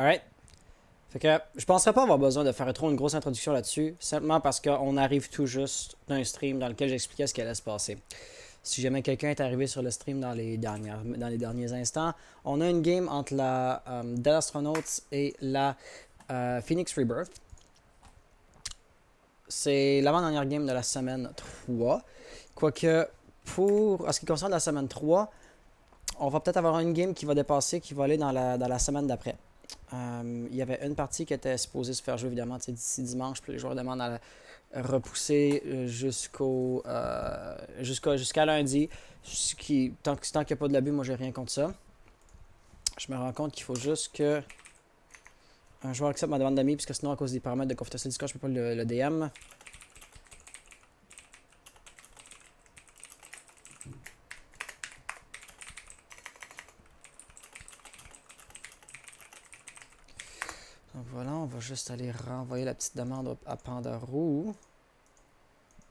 Alright? Fait que je penserais pas avoir besoin de faire trop une grosse introduction là-dessus, simplement parce qu'on arrive tout juste d'un stream dans lequel j'expliquais ce qui allait se passer. Si jamais quelqu'un est arrivé sur le stream dans les derniers instants, on a une game entre la DAL Astronauts et la Phoenix Rebirth. C'est l'avant-dernière game de la semaine 3. Quoique, pour ce qui concerne la semaine 3, on va peut-être avoir une game qui va dépasser, qui va aller dans la semaine d'après. Il y avait une partie qui était supposée se faire jouer évidemment d'ici dimanche, puis les joueurs demandent à repousser jusqu'à lundi. Tant qu'il n'y a pas de l'abus, moi j'ai rien contre ça. Je me rends compte qu'il faut juste que un joueur accepte ma demande d'amis, puisque sinon à cause des paramètres de confidentialité du Discord, je peux pas le DM. Donc voilà, on va juste aller renvoyer la petite demande à Panda Roux.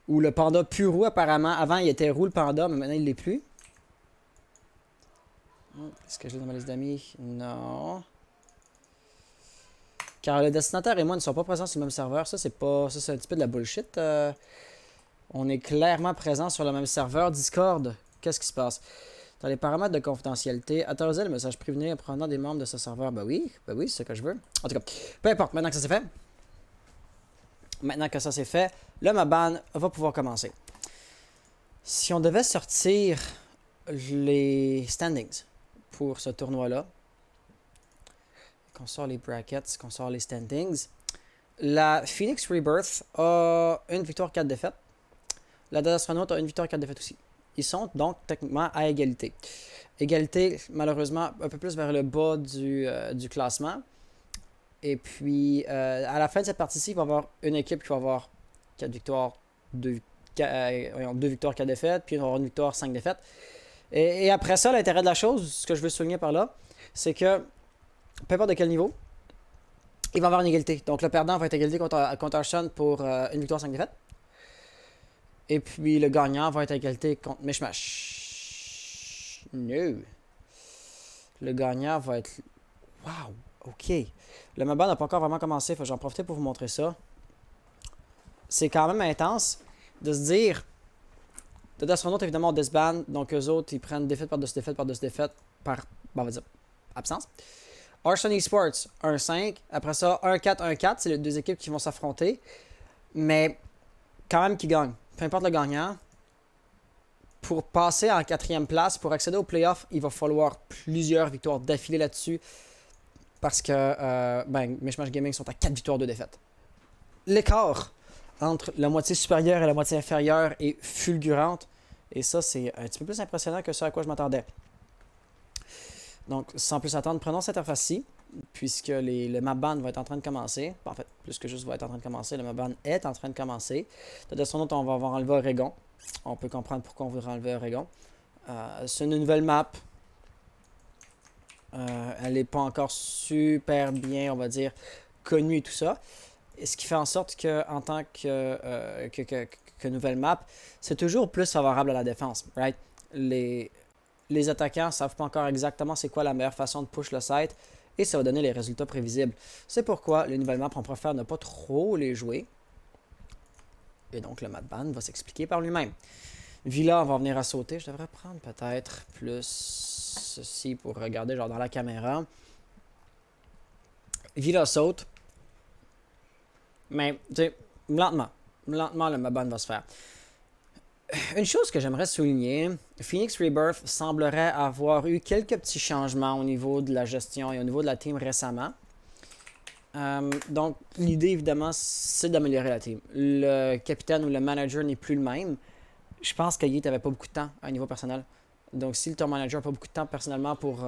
Ou le Panda plus roux apparemment. Avant il était roux le Panda, mais maintenant il l'est plus. Est-ce que je l'ai dans ma liste d'amis? Non. Car le destinataire et moi ne sont pas présents sur le même serveur. Ça, c'est un petit peu de la bullshit. On est clairement présents sur le même serveur Discord. Qu'est-ce qui se passe? Dans les paramètres de confidentialité, autoriser le message prévenu provenant des membres de ce serveur. Ben oui, c'est ce que je veux. En tout cas, peu importe, maintenant que ça c'est fait. Maintenant que ça c'est fait, le Maban va pouvoir commencer. Si on devait sortir les standings pour ce tournoi-là, qu'on sort les brackets, qu'on sort les standings, la Phoenix Rebirth a une victoire, 4 défaites. La DAL Astronaut a une victoire, 4 défaites aussi. Ils sont donc techniquement à égalité. Égalité, malheureusement, un peu plus vers le bas du classement. Et puis, à la fin de cette partie-ci, il va y avoir une équipe qui va avoir 4 victoires, 2 victoires, 4 défaites, puis il va y avoir une victoire, 5 défaites. Et après ça, l'intérêt de la chose, ce que je veux souligner par là, c'est que, peu importe de quel niveau, il va y avoir une égalité. Donc, le perdant va être égalité contre Arson pour une victoire, 5 défaites. Et puis, le gagnant va être égalité contre Mishmash. No. Le gagnant va être... Wow, ok. Le Maban n'a pas encore vraiment commencé, faut que j'en profite pour vous montrer ça. C'est quand même intense de se dire... De astronautes, évidemment, on disband, donc eux autres, ils prennent défaite par-dessus défaite par-dessus défaite par, on va dire, absence. Arson Esports, 1-5. Après ça, 1-4, 1-4, c'est les deux équipes qui vont s'affronter. Mais quand même qui gagnent. Peu importe le gagnant, pour passer en 4e place, pour accéder au playoff, il va falloir plusieurs victoires d'affilée là-dessus. Parce que Mishmash Gaming sont à 4 victoires, 2 défaites. L'écart entre la moitié supérieure et la moitié inférieure est fulgurante. Et ça, c'est un petit peu plus impressionnant que ce à quoi je m'attendais. Donc, sans plus attendre, prenons cette interface-ci, puisque le Maban va être en train de commencer. En fait, plus que juste va être en train de commencer, le Maban est en train de commencer. De son autre, on va avoir enlevé Oregon. On peut comprendre pourquoi on voudrait enlever Oregon. C'est une nouvelle map. Elle n'est pas encore super bien, on va dire, connue et tout ça. Et ce qui fait en sorte que, en tant que nouvelle map, c'est toujours plus favorable à la défense, right? Les attaquants ne savent pas encore exactement c'est quoi la meilleure façon de push le site et ça va donner les résultats prévisibles. C'est pourquoi les nouvelles maps, on préfère ne pas trop les jouer. Et donc le mapban va s'expliquer par lui-même. Villa, on va venir à sauter. Je devrais prendre peut-être plus ceci pour regarder genre dans la caméra. Villa saute. Mais, tu sais, lentement, le mapban va se faire. Une chose que j'aimerais souligner, Phoenix Rebirth semblerait avoir eu quelques petits changements au niveau de la gestion et au niveau de la team récemment. Donc, l'idée, évidemment, c'est d'améliorer la team. Le capitaine ou le manager n'est plus le même. Je pense que Yeet n'avait pas beaucoup de temps à un niveau personnel. Donc, si le tour manager n'a pas beaucoup de temps personnellement pour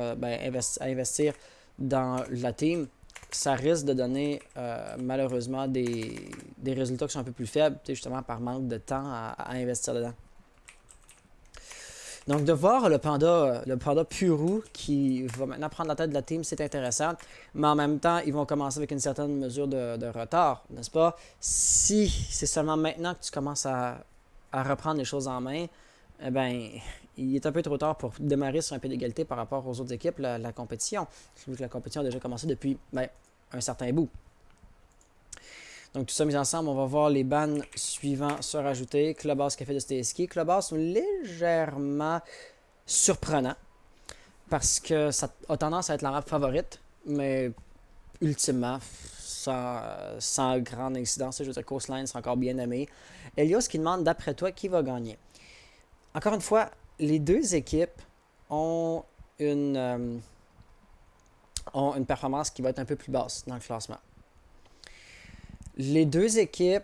investir dans la team, ça risque de donner malheureusement des résultats qui sont un peu plus faibles, justement par manque de temps à investir dedans. Donc de voir le panda Puru qui va maintenant prendre la tête de la team, c'est intéressant. Mais en même temps, ils vont commencer avec une certaine mesure de retard, n'est-ce pas? Si c'est seulement maintenant que tu commences à reprendre les choses en main, eh ben, il est un peu trop tard pour démarrer sur un pied d'égalité par rapport aux autres équipes, la compétition. Vu que la compétition a déjà commencé depuis un certain bout. Donc tout ça mis ensemble, on va voir les bans suivants se rajouter. Clubhouse Café de Stay Clubhouse légèrement surprenant parce que ça a tendance à être la map favorite, mais ultimement, sans grande incidence, je veux dire, Coastline, c'est encore bien aimé. Elios qui demande, d'après toi, qui va gagner? Encore une fois, les deux équipes ont une performance qui va être un peu plus basse dans le classement. Les deux équipes,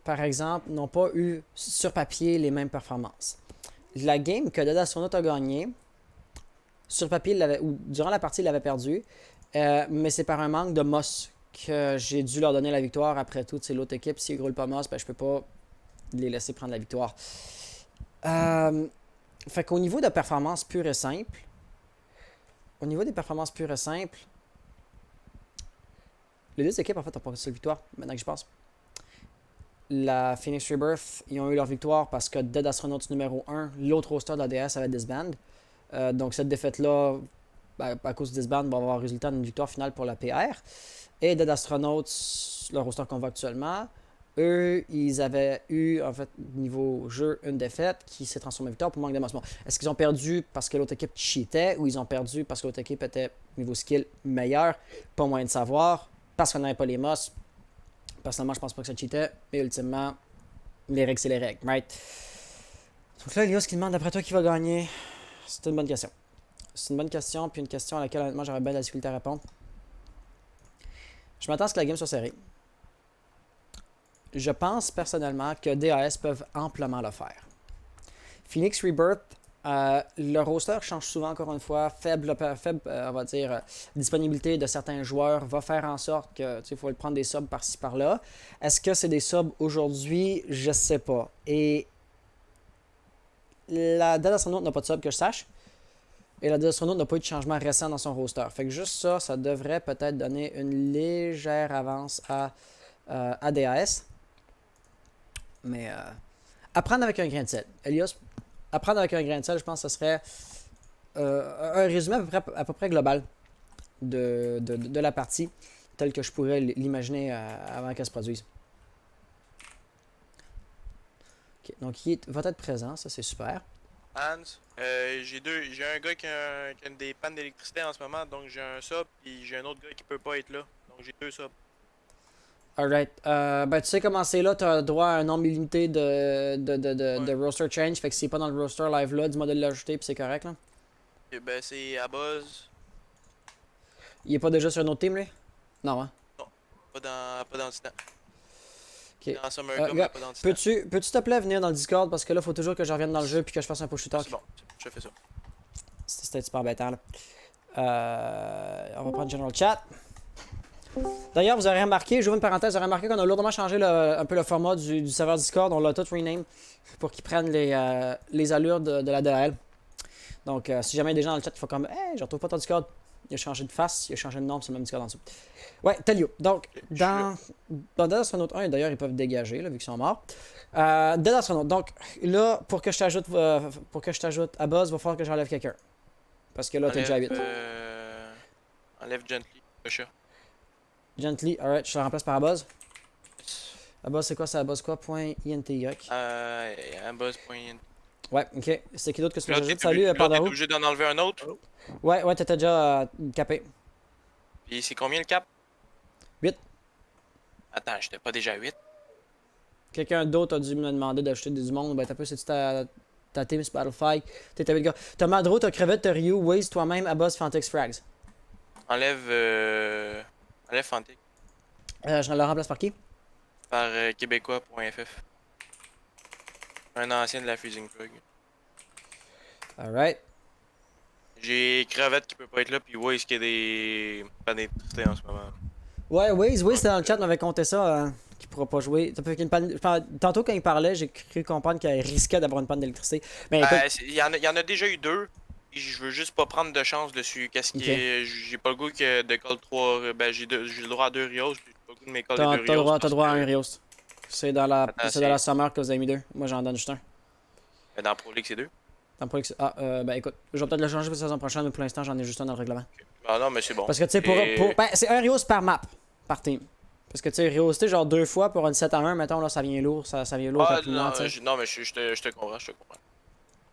par exemple, n'ont pas eu sur papier les mêmes performances. La game que Dead Astronaut a gagné, sur papier, ou durant la partie, il l'avait perdu, mais c'est par un manque de Moss que j'ai dû leur donner la victoire. Après tout, c'est l'autre équipe, s'ils ne roulent pas Moss, ben, je peux pas les laisser prendre la victoire. Fait qu'au niveau de performance pure et simple, les deux équipes en fait ont pas cette victoire, maintenant que je pense. La Phoenix Rebirth, ils ont eu leur victoire parce que Dead Astronaut numéro 1, l'autre roster de la DS avait disband. Donc cette défaite-là, à cause du disband, va avoir le résultat d'une victoire finale pour la PR. Et Dead Astronauts, le roster qu'on voit actuellement, eux, ils avaient eu, en fait, niveau jeu, une défaite qui s'est transformée en victoire pour manque d'émotion. Est-ce qu'ils ont perdu parce que l'autre équipe cheatait ou ils ont perdu parce que l'autre équipe était, niveau skill, meilleur? Pas moyen de savoir. Parce qu'on n'avait pas les mosses. Personnellement, je pense pas que ça cheatait, mais ultimement, les règles, c'est les règles, right? Donc là, Elios qui demande d'après toi qui va gagner. C'est une bonne question. C'est une bonne question, puis une question à laquelle honnêtement j'aurais bien de la difficulté à répondre. Je m'attends à ce que la game soit serrée. Je pense personnellement que DAS peuvent amplement le faire. Phoenix Rebirth, le roster change souvent encore une fois, faible on va dire, disponibilité de certains joueurs va faire en sorte que il faut prendre des subs par-ci par-là. Est-ce que c'est des subs aujourd'hui? Je sais pas. Et la Dead Astronaut n'a pas de sub que je sache. Et la Dead Astronaut n'a pas eu de changement récent dans son roster. Fait que juste ça, ça devrait peut-être donner une légère avance à DAS. Mais apprendre avec un grain de sel. Elios, apprendre avec un grain de sel, je pense que ce serait un résumé à peu près global de la partie, tel que je pourrais l'imaginer avant qu'elle se produise. Okay, donc il va être présent, ça c'est super. Hans, j'ai un gars qui a des pannes d'électricité en ce moment, donc j'ai un sub, et j'ai un autre gars qui peut pas être là, donc j'ai deux subs. Alright. Ben, tu sais comment c'est là, tu as droit à un nombre limité de roster change. Fait que s'il n'est pas dans le roster live là, dis-moi de l'ajouter, puis c'est correct là. Et ben c'est à buzz. Il est pas déjà sur un autre team, lui? Non, hein? Non, pas dans Titan. Ok. Dans Summercom, mais pas dans Titan. Peux-tu te plaît venir dans le Discord parce que là, faut toujours que je revienne dans le jeu puis que je fasse un push talk. C'est bon, je fais ça. C'était super embêtant là. On va prendre General Chat. D'ailleurs, vous aurez remarqué, j'ouvre une parenthèse, vous aurez remarqué qu'on a lourdement changé un peu le format du serveur Discord. On l'a tout rename pour qu'ils prennent les allures de la DAL. Donc, si jamais il y a des gens dans le chat qui font comme hey, je retrouve pas ton Discord, il a changé de face, il a changé de nom, c'est le même Discord en dessous. Ouais, Telio. Donc, dans Dead Astronaut 1, d'ailleurs, ils peuvent dégager, là, vu qu'ils sont morts. Dead Astronaut. Donc, là, pour que je t'ajoute à Buzz, il va falloir que j'enlève quelqu'un. Parce que là, t'es déjà à 8. Enlève Gently, le chat. Gently, alright, je le remplace par Abuzz. Abuzz, c'est quoi? C'est Abuzz quoi? .inty. Abuzz.int. Ouais, ok. C'est qui d'autre que tu Là, m'ajoutes? Salut, Pardon. T'es obligé d'en enlever un autre? Ouais, t'étais déjà capé. Puis c'est combien le cap? 8. Attends, j'étais pas déjà à 8? Quelqu'un d'autre a dû me demander d'ajouter du monde. Ben, t'as peu, c'est-tu ta team sur Battlefight? T'es 8 gars. T'as Madro, t'as Crevette, t'as Ryu, Waze, toi-même, Abuzz, Fantex, Frags. Enlève Fantic. Je le remplace par qui? Par québécois.ff. Un ancien de la Fusing Plug. Alright. J'ai Cravette qui peut pas être là, puis Waze qui a des pannes d'électricité en ce moment. Ouais, Waze, c'était dans le chat, m'avait compté ça, qu'il pourra pas jouer. Tantôt, quand il parlait, j'ai cru comprendre qu'il risquait d'avoir une panne d'électricité. Mais il y en a déjà eu deux. Je veux juste pas prendre de chance dessus. Qu'est-ce qui est. J'ai pas le goût que de call 3. Ben, j'ai le droit à 2 Rios, puis j'ai pas le goût de mes calls de 2 Rios. T'as droit à un Rios. C'est dans la summer que vous avez mis 2. Moi, j'en donne juste un. Dans Pro League, c'est 2. Ben écoute, je vais peut-être le changer pour la saison prochaine, mais pour l'instant, j'en ai juste un dans le règlement. Ah non, mais c'est bon. Parce que, tu sais, ben, c'est un Rios par map, par team. Parce que, tu sais, Riosté, genre 2 fois pour une 7 à 1, mettons, là, ça vient lourd, ça vient lourd rapidement, tu sais. Non, mais je te comprends, je te comprends.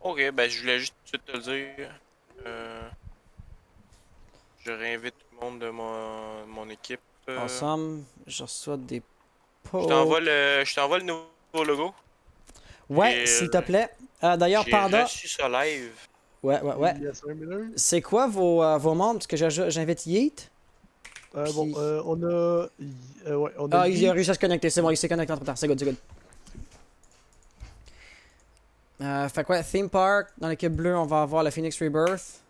Ok, ben je voulais juste tout de suite te le dire. Je réinvite tout le monde de mon équipe. Ensemble, je reçois des pots. Je t'envoie le nouveau logo. Ouais, s'il te plaît. D'ailleurs, Panda. J'ai reçu ça live. Ouais. C'est quoi vos membres? Parce que j'invite Yeet. Bon, on a. Ouais, on a. Ah, il a réussi à se connecter, c'est bon, il s'est connecté entre temps, c'est good. Fait quoi, Theme Park, dans l'équipe bleue, on va avoir la Phoenix Rebirth.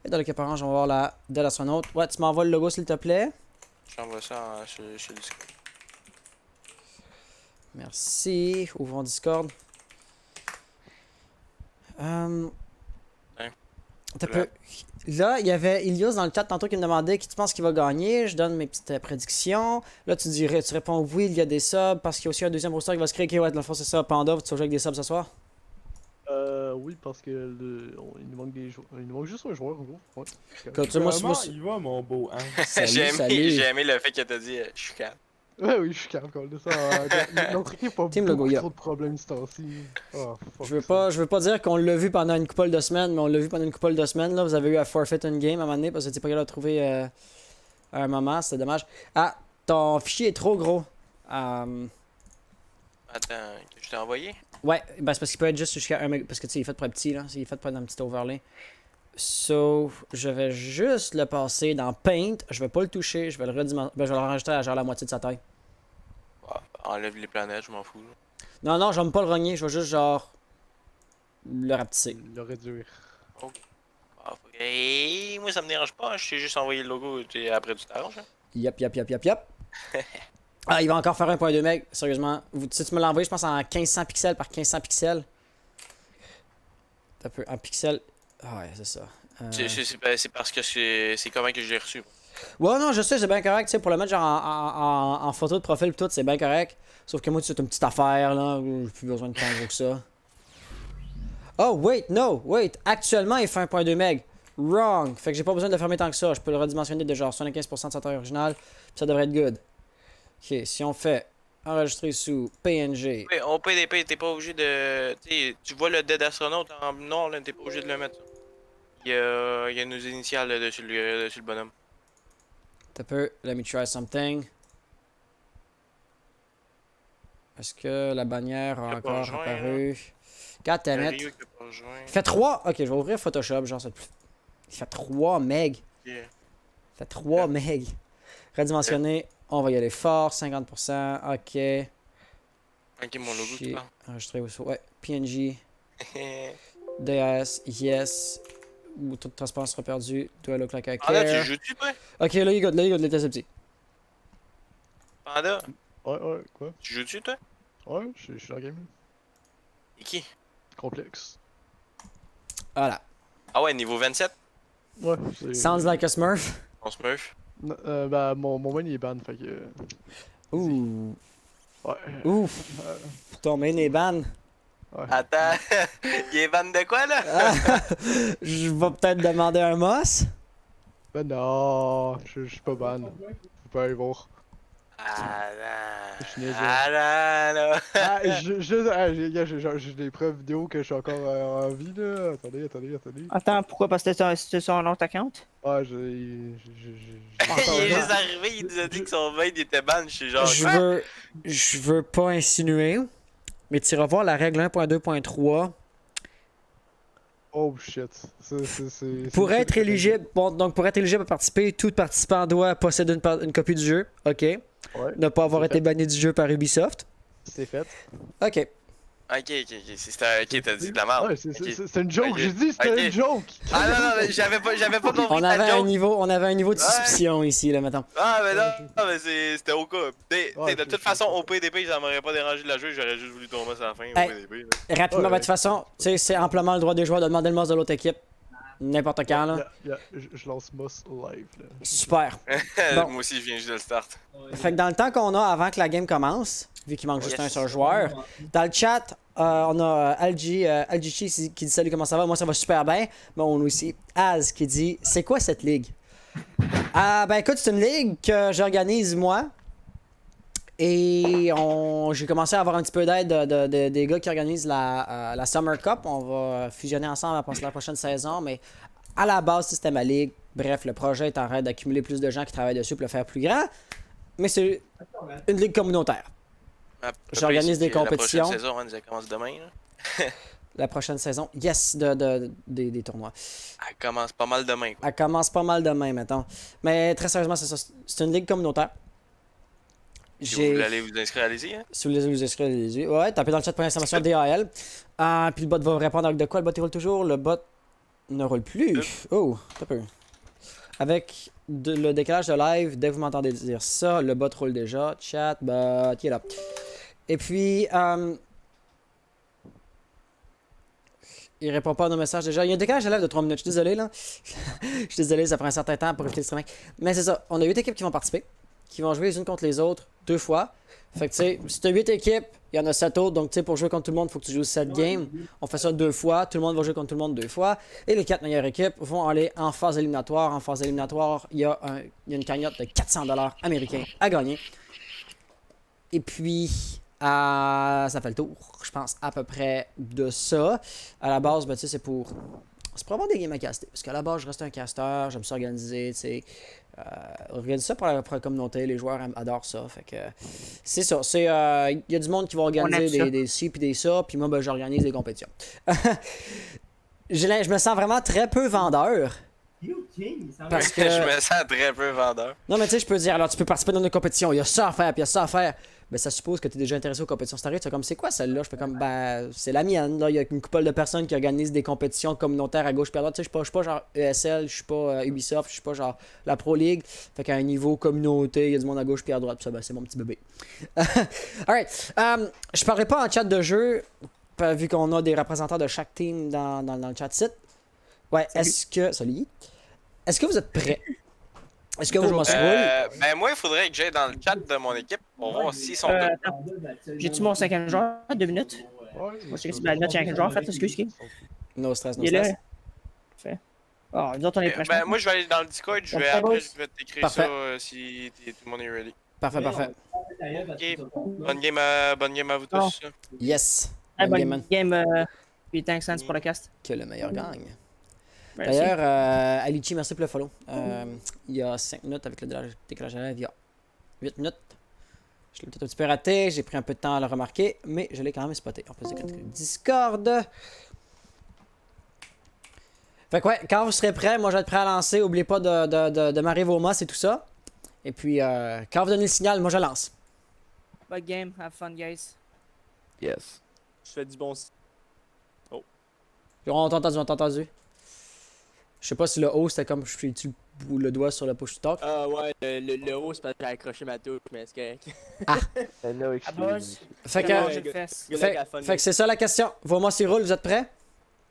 Et dans l'équipe orange, on va avoir la DAL astronaute. Ouais, tu m'envoies le logo s'il te plaît. J'envoie ça sur le Discord. Merci. Ouvrons Discord. Là, il y avait Ilios dans le chat tantôt qui me demandait qui tu penses qu'il va gagner. Je donne mes petites prédictions. Là, tu réponds oui, il y a des subs parce qu'il y a aussi un deuxième roster qui va se créer. Ok, ouais, dans le fond, c'est ça. Panda, vas-tu jouer avec des subs ce soir? Oui, parce que il nous manque des joueurs. Il nous manque juste un joueur, en gros. Ouais. Comment il va, mon beau hein? J'ai aimé le fait que t'as dit je suis calme. Ouais, oui, je suis calme quand ça. Notre équipe a beaucoup trop de problèmes ce temps-ci. Oh, je veux pas dire qu'on l'a vu pendant une couple de semaines, mais on l'a vu pendant une couple de semaines. Là, vous avez eu à forfeit une game à un moment donné parce que t'es pas capable de trouver à un moment, c'était dommage. Ah, ton fichier est trop gros. Attends, que je t'ai envoyé? Ouais, ben c'est parce qu'il peut être juste jusqu'à 1 MB. Parce que tu sais, il est fait pour être petit, là. Il est fait pour être dans un petit overlay. So, je vais juste le passer dans Paint. Je vais pas le toucher. Je vais le je vais le rajouter à genre la moitié de sa taille. Ouais, enlève les planètes, je m'en fous. Là. Non, je vais pas le rogner. Je vais juste genre le rapetisser. Le réduire. Oh. Et moi, ça me dérange pas. Je t'ai juste envoyé le logo et après tu t'arranges. Yep. Ah, il va encore faire 1.2 MB. Sérieusement. Tu me l'as envoyé, je pense, en 1500 pixels par 1500 pixels. T'as peu en pixels. Ah ouais, c'est ça. C'est parce que c'est comment que je l'ai reçu. Ouais, non, je sais, c'est bien correct. Tu sais, pour le mettre genre en photo de profil pis tout, c'est bien correct. Sauf que moi, c'est une petite affaire, là. J'ai plus besoin de tant gros que ça. Oh, wait. Actuellement, il fait 1.2 MB. Wrong. Fait que j'ai pas besoin de le fermer tant que ça. Je peux le redimensionner de genre 75% de sa taille originale. Pis ça devrait être good. Ok, si on fait enregistrer sous PNG. Oui, on PDP, t'es pas obligé de. Tu vois le dead astronaute en noir, là, t'es pas obligé de le mettre. Il y a nos initiales là, dessus le bonhomme. T'as peu, let me try something. Est-ce que la bannière a encore apparu? God damn it. Il fait 3. Ok, je vais ouvrir Photoshop, genre ça. Il fait 3 MB. Yeah. Il fait 3 MB. Redimensionné. On va y aller fort, 50%. Ok. Ok, mon logo, tu parles. Enregistré aussi. Ouais, PNG. DAS, yes. Ou toute transparence sera perdu. Do I look like I care? Panda, tu joues-tu, toi? Ok, là, il good, le test est petit. Panda? Ouais, quoi? Tu joues-tu, toi? Ouais, je suis dans le game. Et qui? Complexe. Voilà. Ah ouais, niveau 27? Ouais, c'est. Sounds like a Smurf. On smurf. Bah, mon main il est ban, fait que. Ouh. Ouais. Ouf. Ton main est ban. Ouais. Attends, il est ban de quoi, là? Je vais peut-être demander un moss. Ben non, je suis pas ban. Faut pas aller voir. Ah Je suis niaiseux. là. J'ai des preuves vidéo que je suis encore en vie là. Attendez. Attends, pourquoi? Parce que c'était sur un autre account? Ouais, Il est juste arrivé, il nous a dit que son main était ban. Je suis genre. Je veux pas insinuer, mais tu iras voir la règle 1.2.3. Oh shit. Pour être éligible, donc pour être éligible à participer, tout participant doit posséder une copie du jeu. Ok. Ouais, ne pas avoir été banni du jeu par Ubisoft. c'est fait. Ok. Ok, t'as dit de la merde. Ouais, c'est une joke, j'ai dit c'était une joke. Ah non, mais j'avais pas compris. On avait un niveau de suspicion ici, là, maintenant. Ah, mais non, mais c'était au cas. De toute façon, au PDP, ça m'aurait pas dérangé de la jouer, j'aurais juste voulu tomber à la fin. Au PDP. Rapidement, de toute façon, c'est amplement le droit des joueurs de demander le moss de l'autre équipe. N'importe quand, là. Je lance Moss live, là. Super. Bon. Moi aussi, je viens juste de le start. Fait que dans le temps qu'on a avant que la game commence, vu qu'il manque juste un seul joueur, dans le chat, on a LGC qui dit salut, comment ça va? Moi, ça va super bien. Mais on a aussi Az qui dit c'est quoi cette ligue? Ben écoute, c'est une ligue que j'organise moi. Et j'ai commencé à avoir un petit peu d'aide des gars qui organisent la Summer Cup. On va fusionner ensemble à la prochaine saison. Mais à la base, c'était ma ligue. Bref, le projet est en train d'accumuler plus de gens qui travaillent dessus pour le faire plus grand. Mais c'est une ligue communautaire. J'organise des compétitions. La prochaine saison, ça commence demain. Là. La prochaine saison, yes, des tournois. Elle commence pas mal demain. Quoi. Elle commence pas mal demain, mettons. Mais très sérieusement, c'est ça. C'est une ligue communautaire. Si vous voulez aller vous inscrire, allez-y. Hein? Si vous voulez vous inscrire, allez-y. Ouais, tapez dans le chat pour l'information DAL. Puis le bot va répondre avec de quoi? Le bot il roule toujours. Le bot ne roule plus. Oh, t'as peu. Avec le décalage de live, dès que vous m'entendez dire ça, le bot roule déjà. Chat, bot, il est là. Et puis, il répond pas à nos messages déjà. Il y a un décalage de live de 3 minutes. Je suis désolé, là. Je suis désolé, ça prend un certain temps pour éviter le streaming. Mais c'est ça. On a 8 équipes qui vont participer, qui vont jouer les unes contre les autres 2 fois. Fait que, tu sais, si tu as 8 équipes, il y en a 7 autres. Donc, tu sais, pour jouer contre tout le monde, il faut que tu joues 7 games. On fait ça 2 fois. Tout le monde va jouer contre tout le monde 2 fois. Et les 4 meilleures équipes vont aller en phase éliminatoire. En phase éliminatoire, il y a une cagnotte de 400$ américains à gagner. Et puis, ça fait le tour, je pense, à peu près de ça. À la base, ben, tu sais, c'est pour avoir des games à caster. Parce qu'à la base, je reste un casteur, j'aime ça organiser, tu sais. Organiser ça pour la communauté, les joueurs adorent ça. Fait que c'est ça. Il y a du monde qui va organiser des ci puis des ça, puis moi, ben, j'organise des compétitions. Je me sens vraiment très peu vendeur. Parce que je me sens très peu vendeur. Non, mais tu sais, je peux dire, alors tu peux participer dans une compétition, il y a ça à faire, puis il y a ça à faire. Ben, ça suppose que tu es déjà intéressé aux compétitions. C'est c'est comme, c'est quoi celle-là? Je fais comme, ben, c'est la mienne. Là, il y a une couple de personnes qui organisent des compétitions communautaires à gauche puis à droite. Tu sais, je suis pas genre ESL, je suis pas Ubisoft, je suis pas genre la Pro League. Fait qu'à un niveau communauté, il y a du monde à gauche puis à droite. Puis ça, ben, c'est mon petit bébé. Alright. Je parlerai pas en chat de jeu, vu qu'on a des représentants de chaque team dans le chat site. Ouais, salut. Est-ce que vous êtes prêts? Est-ce que vous roulent? Ben moi, il faudrait que j'aille dans le chat de mon équipe pour voir s'ils sont deux. J'ai-tu mon 5e joueur? 2 minutes? Moi, c'est que c'est notre 5e joueur, en fait, excuse-moi. No stress, no Il est stress. là. Fait. Oh, nous autres, on est prêts. Ben moi, je vais aller dans le Discord, après, je vais t'écrire ça si tout le monde est ready. Parfait. Ok, bonne game à vous tous. Yes. Bonne game. Puis thanks pour le cast. Que le meilleur gagne. Merci. D'ailleurs, Alichi, merci pour le follow. Il y a 5 minutes avec le décalage de live, il y a 8 minutes. Je l'ai peut-être un petit peu raté, j'ai pris un peu de temps à le remarquer, mais je l'ai quand même spoté. On peut dire Discord. Fait que ouais, quand vous serez prêts, moi je vais être prêt à lancer. N'oubliez pas de marrer vos mosses et tout ça. Et puis, quand vous donnez le signal, moi je lance. Bonne game, have fun, guys. Yes. Je fais du bon. On t'a entendu. Je sais pas si le haut c'était comme je fais le doigt sur le push to talk. Ah ouais, le haut c'est parce que j'ai accroché ma touche, mais c'est correct. No excuse. Fait que c'est ça la question. Vos mosses ils roulent, vous êtes prêts?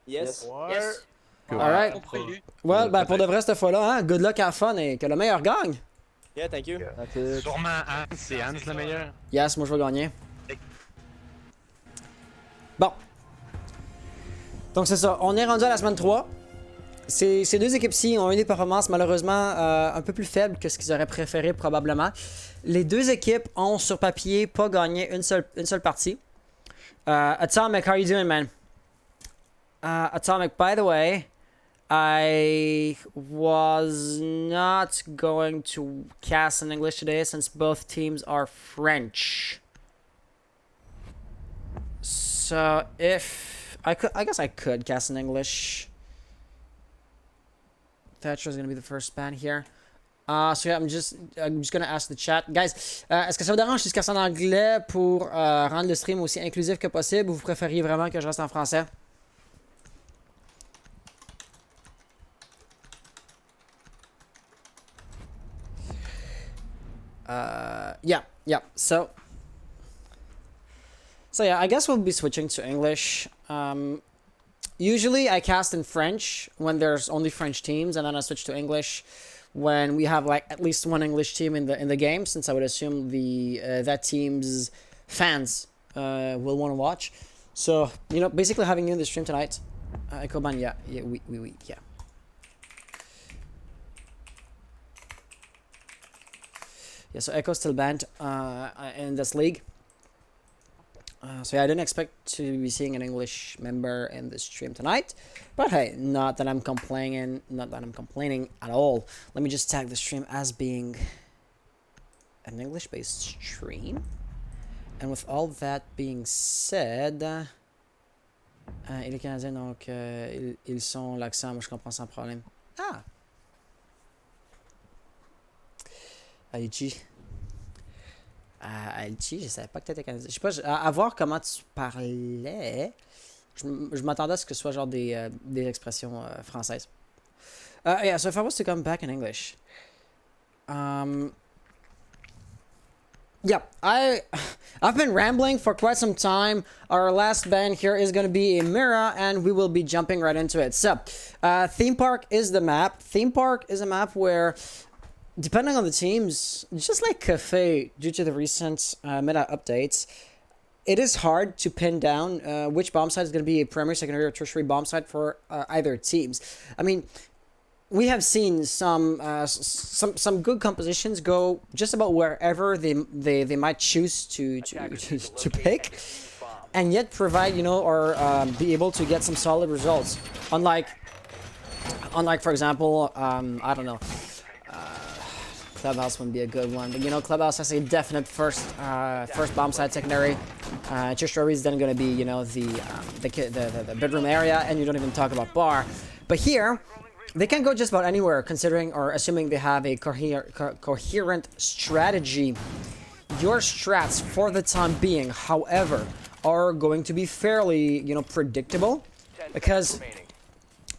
Yes. Yes. Alright. Well, ben pour de vrai cette fois-là, hein, good luck à fun et que le meilleur gagne. Yeah, thank you. Sûrement Hans, c'est Hans le meilleur. Yes, moi je vais gagner. Bon. Donc c'est ça, on est rendu à la semaine 3. Ces deux équipes-ci ont eu des performances malheureusement un peu plus faibles que ce qu'ils auraient préféré probablement. Les deux équipes ont sur papier pas gagné une seule partie. Atomic, how are you doing, man? Atomic, by the way, I was not going to cast in English today since both teams are French. So if I guess I could cast in English. Thatcher's gonna be the first ban here. So yeah, I'm just gonna ask the chat. Guys, est-ce que ça vous dérange si je casse en anglais pour rendre le stream aussi inclusif que possible ou vous préfériez vraiment que je reste en français? Yeah. So yeah, I guess we'll be switching to English. Usually I cast in French when there's only French teams, and then I switch to English when we have like at least one English team in the game, since I would assume the that team's fans will want to watch. So, you know, basically having you in the stream tonight. Ekoban, yeah, yeah. Yeah, so Echo's still banned in this league. So yeah, I didn't expect to be seeing an English member in the stream tonight. But hey, not that I'm complaining at all. Let me just tag the stream as being an English-based stream. And with all that being said, les Canadiens, donc, ils sont l'accent, moi je comprends sans problème. Ah! Aichi. Aichi, je savais pas que t'étais Canadien. Je sais pas, à voir comment tu parlais, je m'attendais à ce que ce soit genre des expressions françaises. Yeah, so if I was to come back in English. Yeah, I've been rambling for quite some time. Our last band here is going to be a Mira, and we will be jumping right into it. So, Theme Park is the map. Theme Park is a map where, depending on the teams, just like Cafe, due to the recent meta updates, it is hard to pin down which bomb site is going to be a primary, secondary, or tertiary bomb site for either teams. I mean, we have seen some good compositions go just about wherever they might choose to pick, and yet provide, you know, or be able to get some solid results. Unlike for example, I don't know, Clubhouse wouldn't be a good one, but you know, Clubhouse has a definite first bomb site, secondary. Tertiary is then going to be, you know, the bedroom area, and you don't even talk about bar. But here, they can go just about anywhere, considering or assuming they have a coherent strategy. Your strats, for the time being, however, are going to be fairly, you know, predictable, because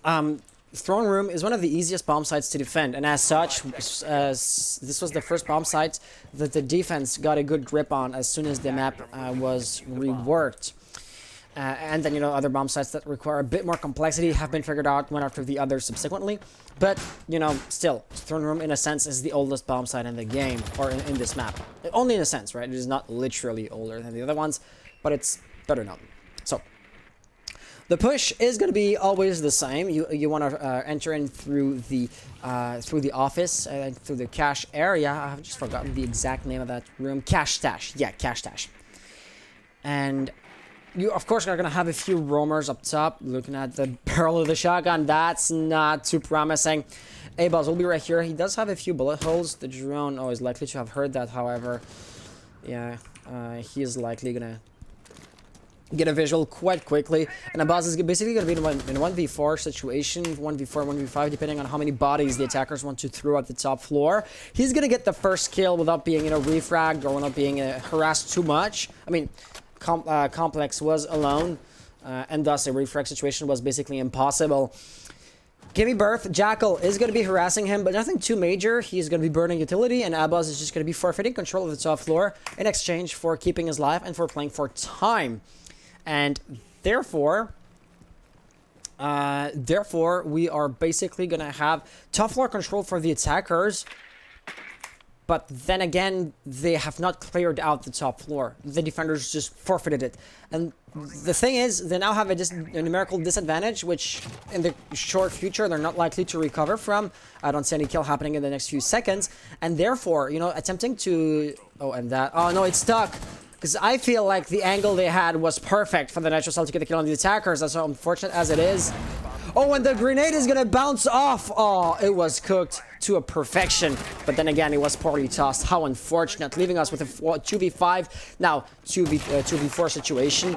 Throne Room is one of the easiest bomb sites to defend, and as such, this was the first bomb site that the defense got a good grip on as soon as the map was reworked. And then, you know, other bomb sites that require a bit more complexity have been figured out one after the other subsequently. But, you know, still, Throne Room, in a sense, is the oldest bomb site in the game, or in this map. Only in a sense, right? It is not literally older than the other ones, but it's better known. So, the push is going to be always the same. You want to enter in through the office, through the cache area. I've just forgotten the exact name of that room. Cache stash. Yeah, cache stash. And you, of course, are going to have a few roamers up top. Looking at the barrel of the shotgun, that's not too promising. A-Buzz will be right here. He does have a few bullet holes. The drone is likely to have heard that, however. Yeah, he is likely going to get a visual quite quickly. And A-Buzz is basically going to be in a 1v4 situation, 1v4, 1v5, depending on how many bodies the attackers want to throw at the top floor. He's going to get the first kill without being, you know, refragged or without being harassed too much. I mean, Complex was alone, and thus a refrag situation was basically impossible. Gimme Birth, Jackal is going to be harassing him, but nothing too major. He's going to be burning utility, and A-Buzz is just going to be forfeiting control of the top floor in exchange for keeping his life and for playing for time. And therefore, we are basically going to have top floor control for the attackers. But then again, they have not cleared out the top floor. The defenders just forfeited it. And the thing is, they now have a numerical disadvantage, which in the short future, they're not likely to recover from. I don't see any kill happening in the next few seconds. And therefore, you know, attempting to... Oh, and that... Oh, no, it's stuck. Because I feel like the angle they had was perfect for the Nitro Cell to get the kill on the attackers. That's so unfortunate as it is. Oh, and the grenade is going to bounce off. Oh, it was cooked to a perfection. But then again, it was poorly tossed. How unfortunate. Leaving us with a 2v5, now 2v4 situation.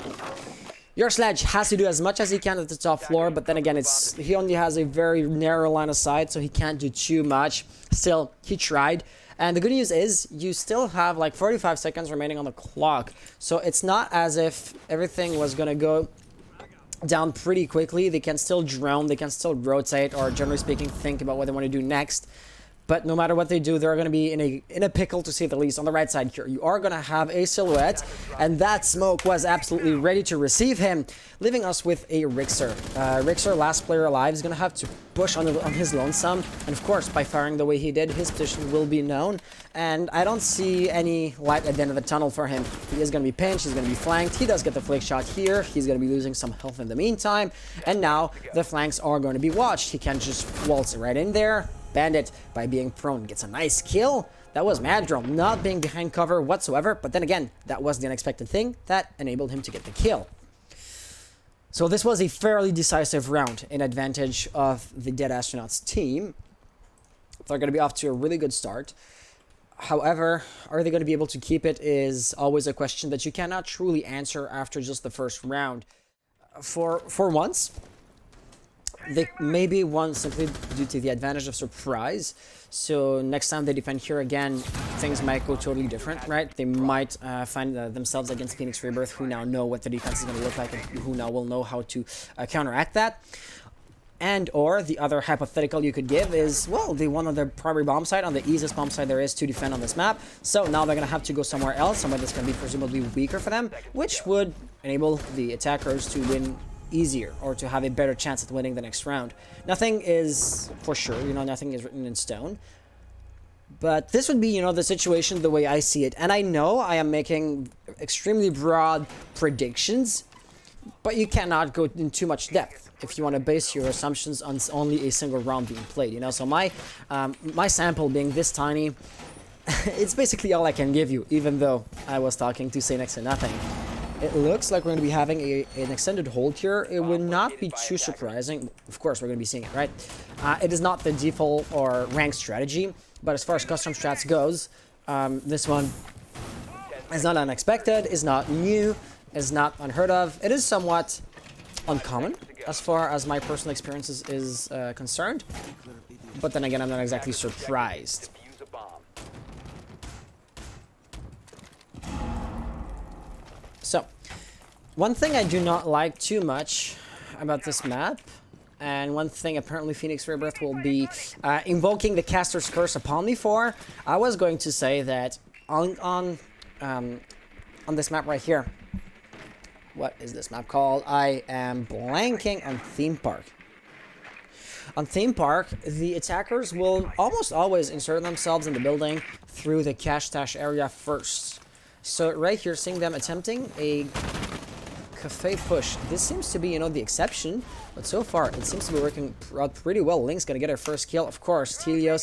Your Sledge has to do as much as he can at the top floor. But then again, he only has a very narrow line of sight, so he can't do too much. Still, he tried. And the good news is, you still have like 45 seconds remaining on the clock. So it's not as if everything was going to go down pretty quickly. They can still drone, they can still rotate, or generally speaking, think about what they want to do next. But no matter what they do, they're going to be in a pickle, to say the least. On the right side here, you are going to have a silhouette, and that smoke was absolutely ready to receive him, leaving us with a Rixer. Rixer, last player alive, is going to have to push on his lonesome, and of course, by firing the way he did, his position will be known, and I don't see any light at the end of the tunnel for him. He is going to be pinched, he's going to be flanked, he does get the flick shot here, he's going to be losing some health in the meantime, and now the flanks are going to be watched. He can just waltz right in there. Bandit, by being prone, gets a nice kill. That was Madril not being behind cover whatsoever, but then again, that was the unexpected thing that enabled him to get the kill. So this was a fairly decisive round in advantage of the Dead Astronauts team. They're going to be off to a really good start. However, are they going to be able to keep it is always a question that you cannot truly answer after just the first round. For once, they maybe won simply due to the advantage of surprise. So next time they defend here again, things might go totally different, right? They might find themselves against Phoenix Rebirth, who now know what the defense is going to look like and who now will know how to counteract that. And or the other hypothetical you could give is, well, they won on their primary bomb site, on the easiest bomb site there is to defend on this map. So now they're going to have to go somewhere else, somewhere that's going to be presumably weaker for them, which would enable the attackers to win easier or to have a better chance at winning the next round. Nothing is for sure, nothing is written in stone. But this would be, the situation the way I see it. And I know I am making extremely broad predictions, but you cannot go in too much depth if you want to base your assumptions on only a single round being played, So my sample being this tiny, it's basically all I can give you, even though I was talking to say next to nothing. It looks like we're going to be having an extended hold here. It would not be too surprising. Of course, we're going to be seeing it, right? It is not the default or ranked strategy, but as far as custom strats goes, this one is not unexpected, is not new, is not unheard of. It is somewhat uncommon as far as my personal experiences is concerned, but then again, I'm not exactly surprised. So, one thing I do not like too much about this map, and one thing apparently Phoenix Rebirth will be invoking the Caster's Curse upon me for, I was going to say that on this map right here, what is this map called? I am blanking on Theme Park. On Theme Park, the attackers will almost always insert themselves in the building through the cash stash area first. So right here, seeing them attempting a cafe push. This seems to be, the exception, but so far it seems to be working out pretty well. Link's gonna get her first kill. Of course, Telio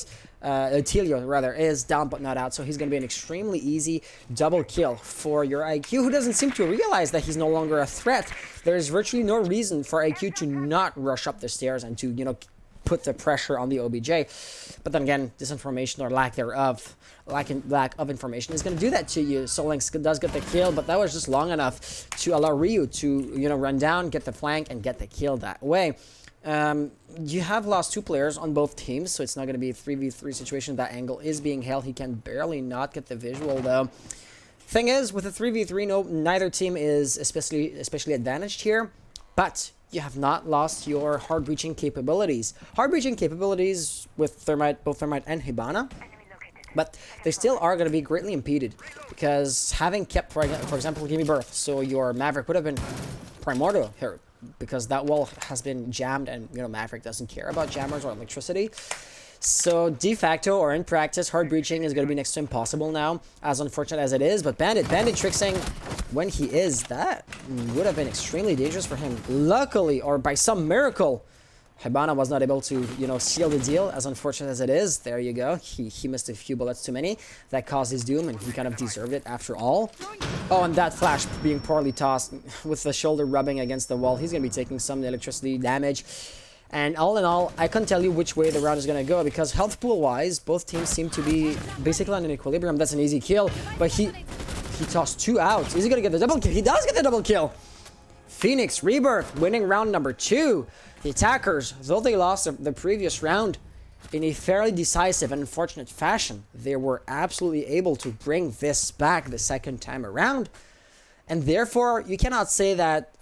is down but not out, so he's gonna be an extremely easy double kill for your IQ, who doesn't seem to realize that he's no longer a threat. There is virtually no reason for IQ to not rush up the stairs and to, put the pressure on the OBJ. But then again, disinformation or lack thereof, lack of information is going to do that to you. So Lynx does get the kill, but that was just long enough to allow Ryu to, run down, get the flank, and get the kill that way. You have lost 2 players on both teams, so it's not going to be a 3v3 situation. That angle is being held. He can barely not get the visual, though. Thing is, with a 3v3, neither team is especially advantaged here, but you have not lost your hard breaching capabilities. Hard breaching capabilities with Thermite, both Thermite and Hibana, but they still are going to be greatly impeded because having kept, for example, Rebirth, so your Maverick would have been primordial here because that wall has been jammed and, Maverick doesn't care about jammers or electricity. So de facto or in practice, hard breaching is going to be next to impossible now, as unfortunate as it is. But Bandit tricksing when he is, that would have been extremely dangerous for him. Luckily, or by some miracle, Hibana was not able to, seal the deal, as unfortunate as it is. There you go. He missed a few bullets too many. That caused his doom, and he kind of deserved it after all. Oh, and that flash being poorly tossed with the shoulder rubbing against the wall. He's going to be taking some electricity damage. And all in all, I can't tell you which way the round is going to go because health pool-wise, both teams seem to be basically on an equilibrium. That's an easy kill, but he tossed 2 out. Is he going to get the double kill? He does get the double kill. Phoenix Rebirth winning round number 2. The attackers, though they lost the previous round in a fairly decisive and unfortunate fashion, they were absolutely able to bring this back the second time around. And therefore, you cannot say that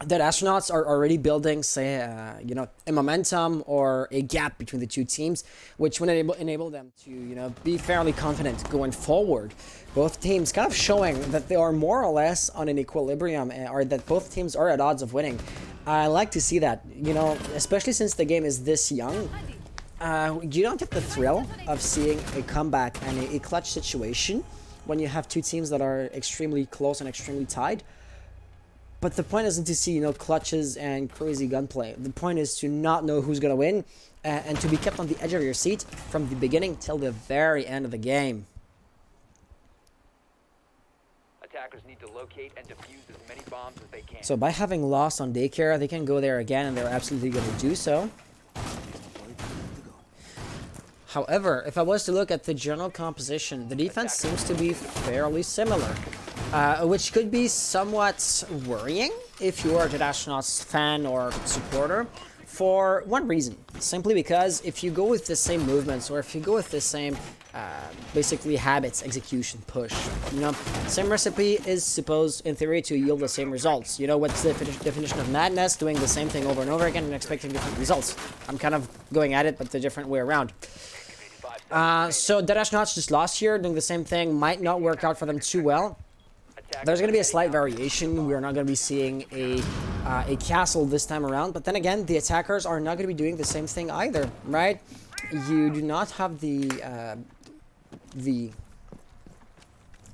that astronauts are already building, say, you know, a momentum or a gap between the two teams, which would enable them to, you know, be fairly confident going forward. Both teams kind of showing that they are more or less on an equilibrium, or that both teams are at odds of winning. I like to see that, you know, especially since the game is this young. You don't get the thrill of seeing a comeback and a clutch situation when you have two teams that are extremely close and extremely tied. But the point isn't to see, you know, clutches and crazy gunplay. The point is to not know who's going to win and to be kept on the edge of your seat from the beginning till the very end of the game. Attackers need to locate and defuse as many bombs as they can. So by having lost on daycare, they can go there again, and they're absolutely going to do so. However, if I was to look at the general composition, the defense seems to be fairly similar. Which could be somewhat worrying if you are a Astronauts fan or supporter, for one reason. Simply because if you go with the same movements, or if you go with the same, basically habits, execution, push, you know, same recipe is supposed, in theory, to yield the same results. You know, what's the definition of madness? Doing the same thing over and over again and expecting different results. I'm kind of going at it, but the different way around. So Dead Astronauts just lost here, doing the same thing, might not work out for them too well. There's going to be a slight variation. We're not going to be seeing a castle this time around. But then again, the attackers are not going to be doing the same thing either, right? You do not have the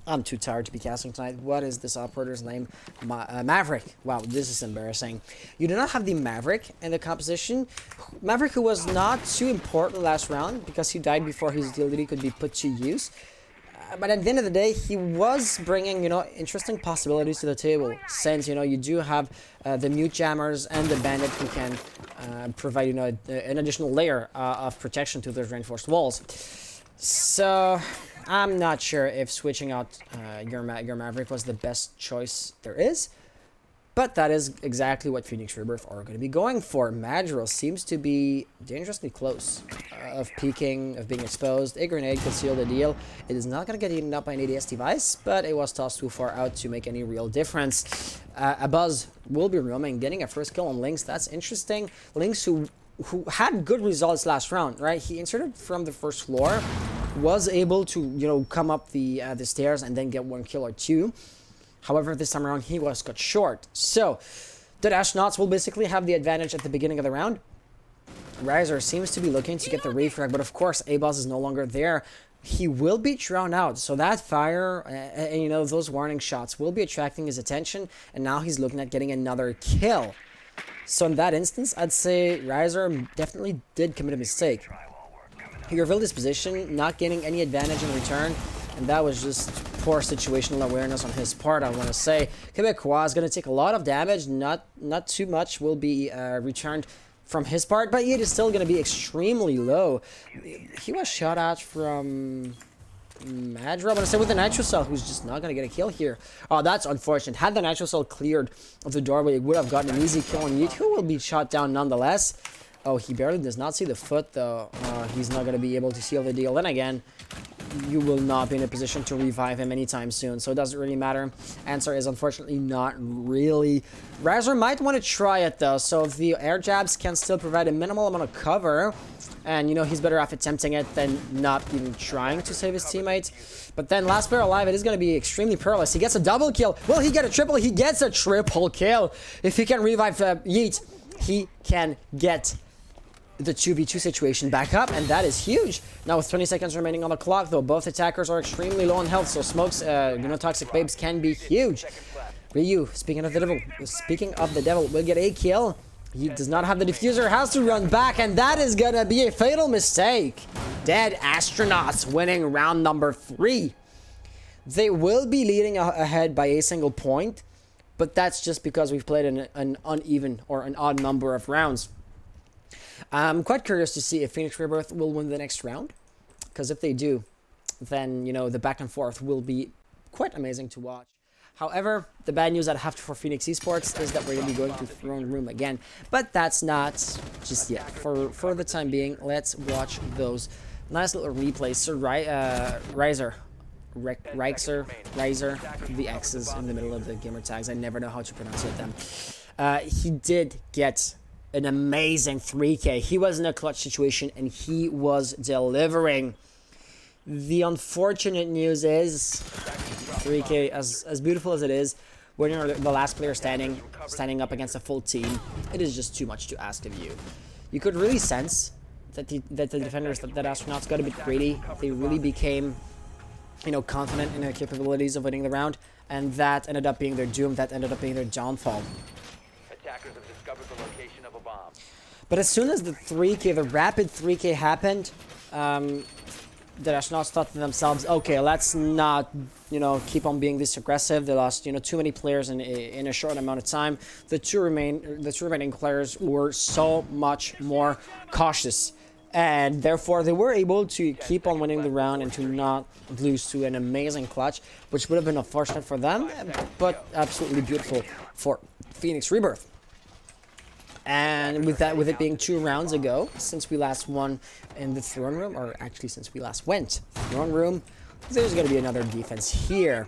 I'm too tired to be casting tonight. What is this operator's name? Maverick. Wow, this is embarrassing. You do not have the Maverick in the composition. Maverick, who was not too important last round because he died before his utility could be put to use. But at the end of the day, he was bringing, you know, interesting possibilities to the table. Since, you know, you do have the mute jammers and the bandit who can provide, you know, an additional layer of protection to those reinforced walls. So I'm not sure if switching out your Maverick was the best choice there is. But that is exactly what Phoenix Rebirth are going to be going for. Madrigal seems to be dangerously close of peeking, of being exposed. A grenade could seal the deal. It is not going to get eaten up by an ADS device, but it was tossed too far out to make any real difference. A Buzz will be roaming, getting a first kill on Lynx. That's interesting. Lynx, who had good results last round, right? He inserted from the first floor, was able to, you know, come up the stairs and then get one kill or two. However, this time around, he was cut short. So, the Astronauts will basically have the advantage at the beginning of the round. Riser seems to be looking to get the refrag, but of course, A-Boss is no longer there. He will be drowned out, so that fire, and you know, those warning shots will be attracting his attention, and now he's looking at getting another kill. So in that instance, I'd say Riser definitely did commit a mistake. He revealed his position, not gaining any advantage in return, and that was just poor situational awareness on his part, I want to say. Quebecois is going to take a lot of damage, not too much will be returned from his part, but it is still going to be extremely low. He was shot at from Madra, I'm going to say with the Nitro Cell, who's just not going to get a kill here. Oh, that's unfortunate. Had the Nitro Cell cleared of the doorway, it would have gotten an easy kill on Yeet, who will be shot down nonetheless. Oh, he barely does not see the foot, though. He's not going to be able to seal the deal. Then again, you will not be in a position to revive him anytime soon, so it doesn't really matter. Answer is unfortunately not really. Riser might want to try it, though, so if the air jabs can still provide a minimal amount of cover, and, you know, he's better off attempting it than not even trying to save his teammate. But then, last player alive, it is going to be extremely perilous. He gets a double kill. Will he get a triple? He gets a triple kill. If he can revive Yeet, he can get the 2v2 situation back up, and that is huge. Now with 20 seconds remaining on the clock, though, both attackers are extremely low on health, so Smokes, you know, Toxic Babes can be huge. Ryu, speaking of the devil, will get a kill. He does not have the diffuser, has to run back, and that is gonna be a fatal mistake. Dead Astronauts winning round number 3. They will be leading ahead by a single point, but that's just because we've played an uneven or an odd number of rounds. I'm quite curious to see if Phoenix Rebirth will win the next round, because if they do, then, you know, the back and forth will be quite amazing to watch. However, the bad news I have for Phoenix Esports is that we're going to be going to Throne Room again, but that's not just yet. For the time being, let's watch those nice little replays. So, Riser, the X's in the middle of the gamer tags. I never know how to pronounce them. he did get an amazing 3K. He was in a clutch situation and he was delivering. The unfortunate news is 3K, as beautiful as it is, when you're the last player standing up against a full team, it is just too much to ask of you. You could really sense that the defenders, that astronauts got a bit greedy. They really became, you know, confident in their capabilities of winning the round, and that ended up being their doom. That ended up being their downfall. Attackers have discovered the location of a bomb. But as soon as the rapid 3K happened, the astronauts thought to themselves, okay, let's not, you know, keep on being this aggressive. They lost, you know, too many players in a short amount of time. The two remaining players were so much more cautious, and therefore they were able to keep on winning the round and to not lose to an amazing clutch, which would have been unfortunate for them, but absolutely beautiful for Phoenix Rebirth. And with it being 2 rounds ago since we last won in the throne room, or actually since we last went throne room, there's going to be another defense here.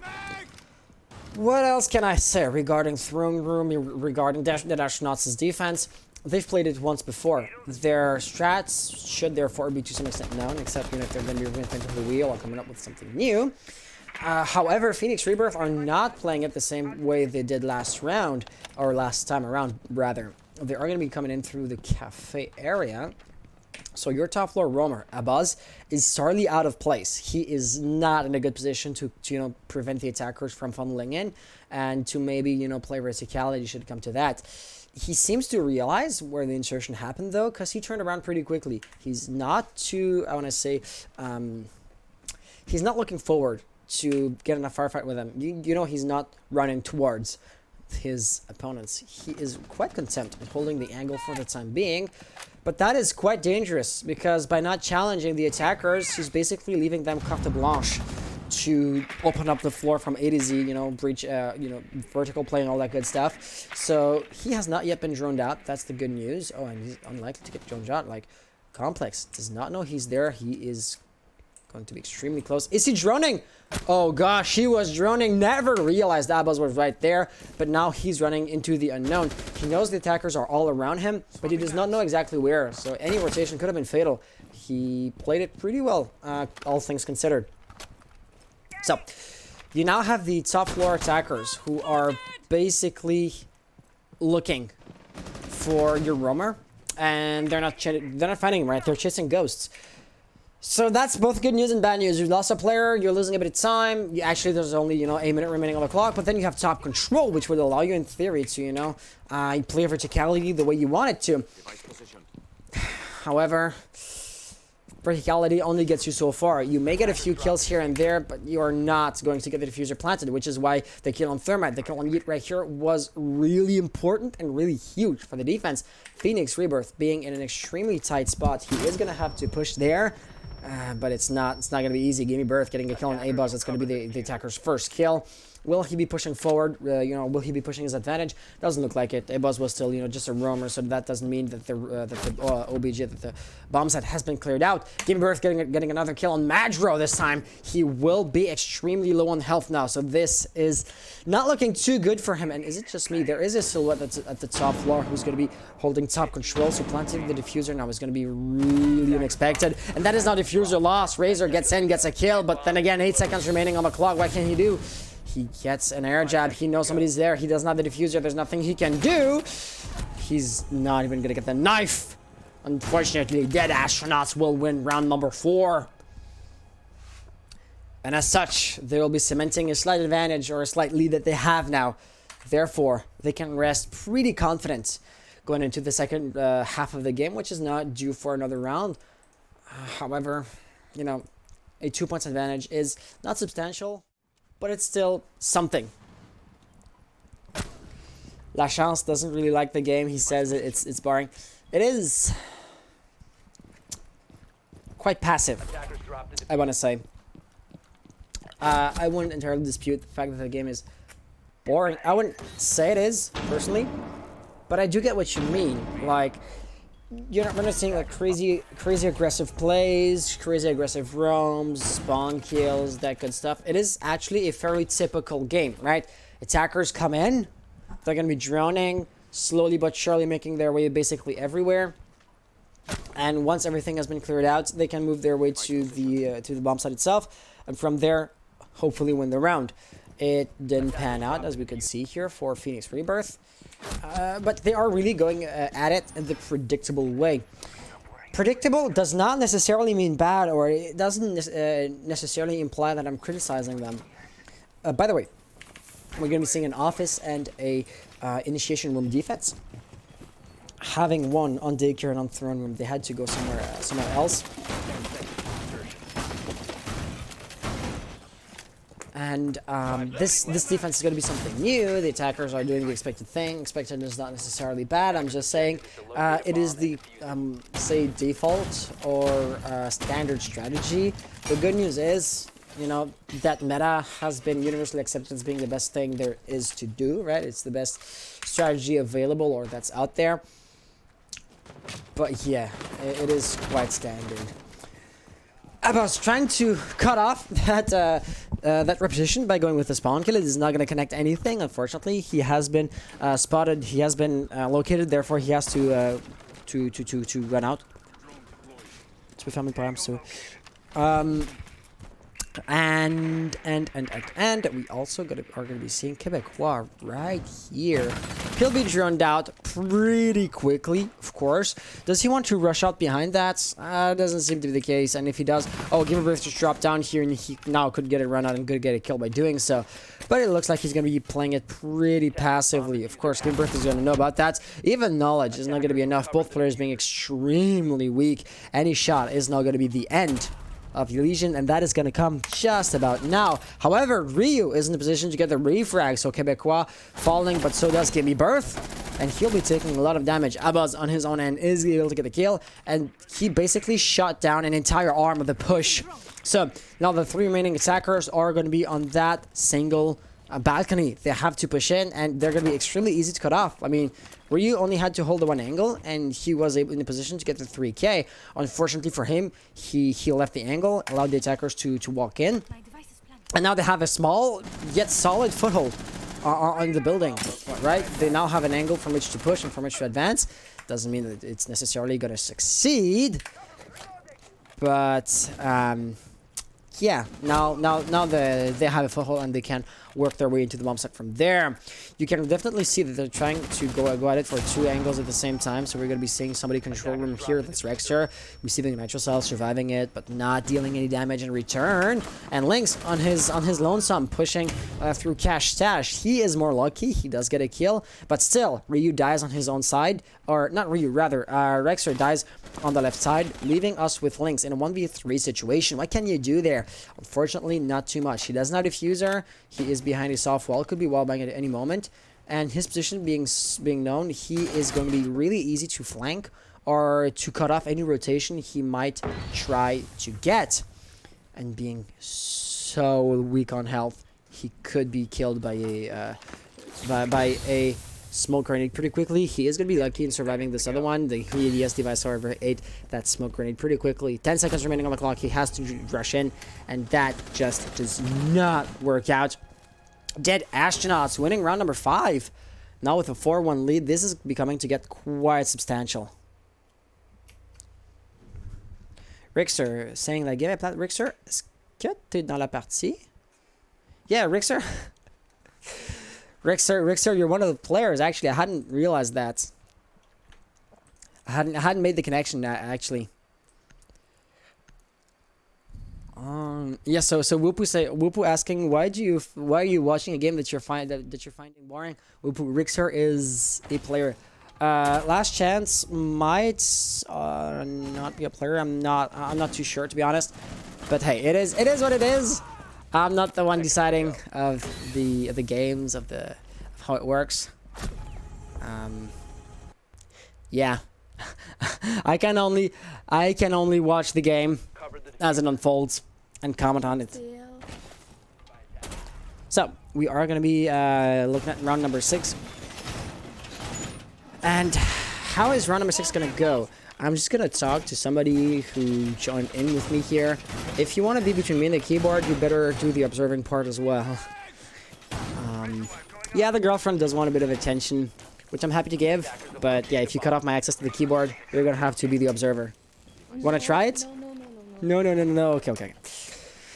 What else can I say regarding throne room, regarding the astronauts' defense? They've played it once before. Their strats should therefore be to some extent known, except, you know, if they're going to be reinventing the wheel or coming up with something new. However, Phoenix Rebirth are not playing it the same way they did last round, or last time around, rather. They are going to be coming in through the cafe area. So your top floor roamer, Abaz, is sorely out of place. He is not in a good position to you know, prevent the attackers from funneling in, and to maybe, you know, play verticality should come to that. He seems to realize where the insertion happened, though, because he turned around pretty quickly. He's not too, I want to say, he's not looking forward to get in a firefight with them. You know, he's not running towards his opponents. He is quite content with holding the angle for the time being, but that is quite dangerous, because by not challenging the attackers, he's basically leaving them carte blanche to open up the floor from A to Z, you know, breach, you know, vertical play and all that good stuff. So he has not yet been droned out. That's the good news. Oh, and he's unlikely to get droned out. Like, Complex does not know he's there. He is going to be extremely close. Is he droning? Oh gosh, he was droning. Never realized Abbas was right there, but now he's running into the unknown. He knows the attackers are all around him, but he does not know exactly where, so any rotation could have been fatal. He played it pretty well, all things considered. So, you now have the top floor attackers who are basically looking for your roamer, and they're not finding him, right? They're chasing ghosts. So that's both good news and bad news. You lost a player, you're losing a bit of time. Actually, there's only, you know, a minute remaining on the clock, but then you have top control, which would allow you in theory to, you know, play verticality the way you want it to. However, verticality only gets you so far. You may get a few kills here and there, but you are not going to get the diffuser planted, which is why the kill on Thermite, the kill on Yeet right here was really important and really huge for the defense. Phoenix Rebirth being in an extremely tight spot, he is going to have to push there. But it's not going to be easy. Gimme Birth getting a kill on A-Buzz. That's going to be the attacker's first kill. Will he be pushing forward? You know, will he be pushing his advantage? Doesn't look like it. A-Buzz was still, you know, just a roamer, so that doesn't mean that the OBG, that the bomb set has been cleared out. Gimme Birth getting another kill on Madro this time. He will be extremely low on health now, so this is not looking too good for him. And is it just me? There is a silhouette that's at the top floor who's going to be holding top control, so planting the diffuser now is going to be really unexpected. And that is now diffuser lost. Razor gets in, gets a kill, but then again, 8 seconds remaining on the clock. What can he do? He gets an air jab. He knows somebody's there. He does not have the diffuser. There's nothing he can do. He's not even going to get the knife. Unfortunately, dead astronauts will win round number 4. And as such, they will be cementing a slight advantage or a slight lead that they have now. Therefore, they can rest pretty confident going into the second half of the game, which is not due for another round. However, you know, a 2 points advantage is not substantial, but it's still something. La Chance doesn't really like the game. He says it's boring. It is quite passive, I want to say. I wouldn't entirely dispute the fact that the game is boring. I wouldn't say it is, personally, but I do get what you mean. Like, we're not seeing like crazy aggressive plays, crazy aggressive roams, spawn kills, that good stuff. It is actually a fairly typical game, right? Attackers come in, they're going to be droning, slowly but surely making their way basically everywhere. And once everything has been cleared out, they can move their way to the bomb site itself, and from there, hopefully win the round. It didn't pan out, as we could see here, for Phoenix Rebirth. But they are really going at it in the predictable way. Predictable does not necessarily mean bad, or it doesn't necessarily imply that I'm criticizing them. By the way, we're going to be seeing an office and a initiation room defense. Having one on daycare and on throne room, they had to go somewhere else. And this defense is going to be something new. The attackers are doing the expected thing. Expected is not necessarily bad. I'm just saying it is the, say, default or standard strategy. The good news is, you know, that meta has been universally accepted as being the best thing there is to do, right? It's the best strategy available or that's out there. But yeah, it is quite standard. I was trying to cut off that repetition by going with the spawn kill. It is not going to connect anything, unfortunately. He has been spotted. He has been located. Therefore, he has to run out. To be filming perhaps. So, and we also are gonna be seeing Quebecois right here. He'll be droned out pretty quickly, of course. Does he want to rush out behind that? Doesn't seem to be the case. And if he does, oh, Rebirth just dropped down here, and he now could get a run out and could get a kill by doing so. But it looks like he's gonna be playing it pretty passively. Of course, Rebirth is gonna know about that. Even knowledge is not gonna be enough. Both players being extremely weak. Any shot is not gonna be the end of the Legion, and that is going to come just about now. However, Ryu is in a position to get the refrag, so Quebecois falling, but so does Rebirth, and he'll be taking a lot of damage. Abaz on his own end is able to get the kill, and he basically shot down an entire arm of the push. So now the three remaining attackers are going to be on that single balcony. They have to push in, and they're going to be extremely easy to cut off. I mean, Ryu only had to hold the one angle, and he was able in a position to get the 3k. Unfortunately for him, he left the angle, allowed the attackers to walk in, and now they have a small yet solid foothold on the building, right? They now have an angle from which to push and from which to advance. Doesn't mean that it's necessarily going to succeed, but yeah, now they have a foothold and they can work their way into the bomb site from there. You can definitely see that they're trying to go at it for two angles at the same time. So we're going to be seeing somebody control room here. That's Rexter receiving a nitro cell, surviving it, but not dealing any damage in return. And Lynx on his lonesome, pushing through Cash Stash. He is more lucky. He does get a kill, but still, Ryu dies on his own side, or not Ryu, rather Rexter dies on the left side, leaving us with Lynx in a 1v3 situation. What can you do there? Unfortunately, not too much. He doesn't have diffuser. He is behind a soft wall. Could be wallbang at any moment. And his position being known, he is going to be really easy to flank or to cut off any rotation he might try to get. And being so weak on health, he could be killed by a smoke grenade pretty quickly. He is going to be lucky in surviving this other one. The EDS device, however, ate that smoke grenade pretty quickly. 10 seconds remaining on the clock. He has to rush in, and that just does not work out. Dead Astronauts winning round number 5. Now with a 4-1 lead, this is becoming to get quite substantial. Rixer saying la game est plate. Rixer, est-ce que t'es dans la partie? Yeah, Rixer. Rixer, you're one of the players. Actually, I hadn't realized that. I hadn't made the connection actually. Yeah. So Whoopu asking why are you watching a game that you're finding boring? Whoopu, Rixer is a player. Last Chance might not be a player. I'm not too sure, to be honest. But hey, it is what it is. I'm not the one deciding of the games of how it works. Yeah. I can only watch the game as it unfolds and comment on it. So we are going to be looking at round number 6. And how is round number 6 going to go? I'm just going to talk to somebody who joined in with me here. If you want to be between me and the keyboard, you better do the observing part as well. Yeah, the girlfriend does want a bit of attention. which I'm happy to give. But yeah, if you cut off my access to the keyboard, you're gonna have to be the observer. Wanna try it? No. Okay.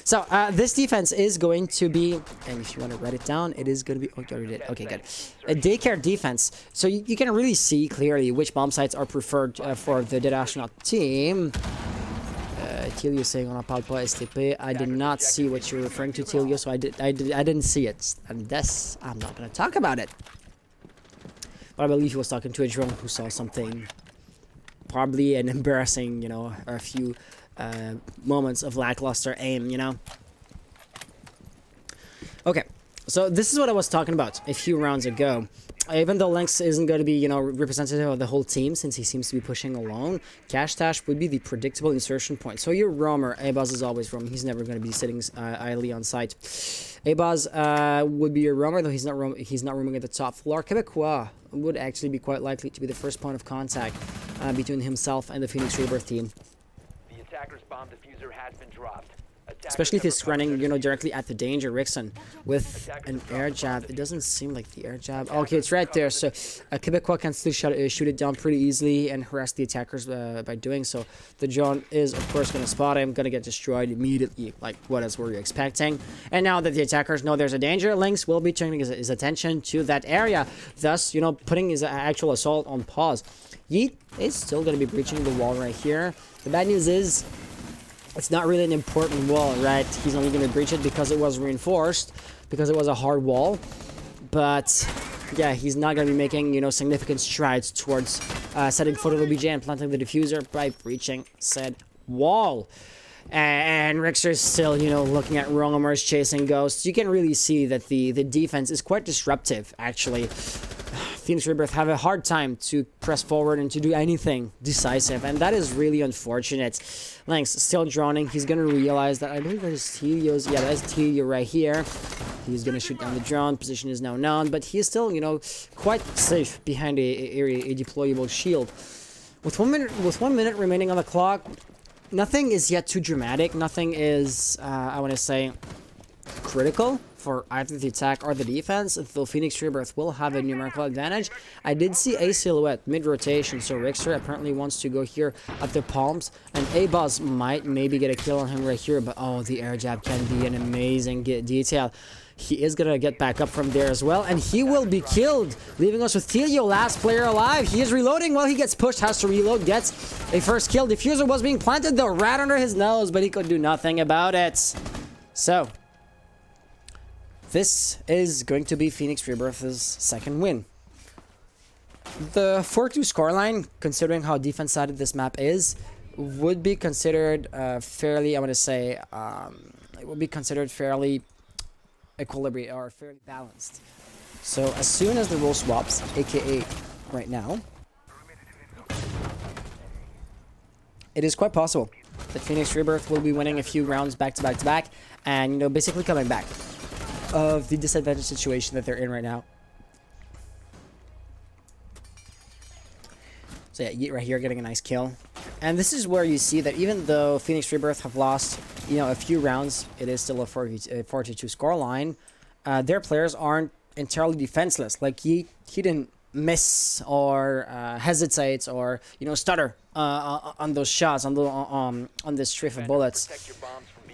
So, this defense is going to be, and if you want to write it down, it is going to be, oh, you already did. Okay, good. A daycare defense. So, you can really see clearly which bomb sites are preferred for the dead astronaut team. Telio saying on parle pas STP. I did not see what you're referring to, Telio, so I didn't see it. And this, I'm not going to talk about it. But I believe he was talking to a drone who saw something, probably an embarrassing, you know, or a few moments of lackluster aim, you know. Okay, so this is what I was talking about a few rounds ago. Even though Lynx isn't going to be, you know, representative of the whole team since he seems to be pushing alone, Cash Tash would be the predictable insertion point. So your roamer, Abaz is always roaming. He's never going to be sitting idly on site. Abaz would be your roamer, though he's not roaming at the top floor. Quebecois would actually be quite likely to be the first point of contact between himself and the Phoenix Rebirth team. Attacker's bomb diffuser has been dropped. Especially if he's running, you know, directly at the danger, Rickson, with an air jab. It doesn't seem like the air jab. Okay, it's right there. So Quebecois can still shoot it down pretty easily and harass the attackers by doing so. The drone is, of course, going to spot him, going to get destroyed immediately, like what else were you expecting? And now that the attackers know there's a danger, Lynx will be turning his attention to that area, thus, you know, putting his actual assault on pause. Yeet is still going to be breaching the wall right here. The bad news is, it's not really an important wall, right? He's only going to breach it because it was reinforced, because it was a hard wall. But yeah, he's not going to be making, you know, significant strides towards setting foot of OBJ and planting the diffuser by breaching said wall. And Rixer is still, you know, looking at roamers, chasing ghosts. You can really see that the defense is quite disruptive, actually. Phoenix Rebirth have a hard time to press forward and to do anything decisive, and that is really unfortunate. Lynx still droning. He's gonna realize that I believe that is Telio's. Yeah, that's Telio right here. He's gonna shoot down the drone. Position is now known, but he is still, you know, quite safe behind a deployable shield. With 1 minute remaining on the clock, nothing is yet too dramatic. Nothing is, I want to say, critical for either the attack or the defense, though Phoenix Rebirth will have a numerical advantage. I did see a silhouette mid-rotation, so Rixer apparently wants to go here at the palms, and Abaz might maybe get a kill on him right here, but oh, the air jab can be an amazing detail. He is gonna get back up from there as well, and he will be killed, leaving us with Telio, last player alive. He is reloading while he gets pushed, has to reload, gets a first kill. Diffuser was being planted though, right under his nose, but he could do nothing about it. So this is going to be Phoenix Rebirth's second win. The 4-2 scoreline, considering how defense-sided this map is, would be considered fairly, I want to say, it would be considered fairly equilibrium or fairly balanced. So as soon as the role swaps, aka right now, it is quite possible that Phoenix Rebirth will be winning a few rounds back to back to back, and, you know, basically coming back of the disadvantaged situation that they're in right now. So yeah, Yeet right here getting a nice kill. And this is where you see that even though Phoenix Rebirth have lost, you know, a few rounds, it is still a 4-2 scoreline. Their players aren't entirely defenseless. Like he didn't miss or hesitate or, you know, stutter on those shots, on this strife of bullets.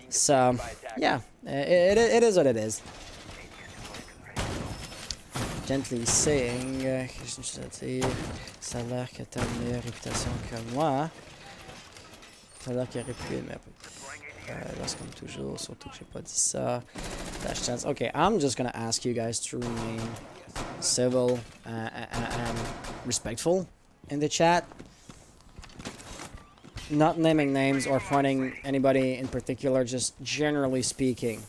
So yeah, it is what it is. Gently saying, ça a l'air que t'as une meilleure réputation que moi. Ça a l'air qu'il aurait pu, mais comme toujours, surtout que j'ai pas dit ça. Dash chance. Okay, I'm just gonna ask you guys to remain civil and respectful in the chat. Not naming names or pointing anybody in particular, just generally speaking.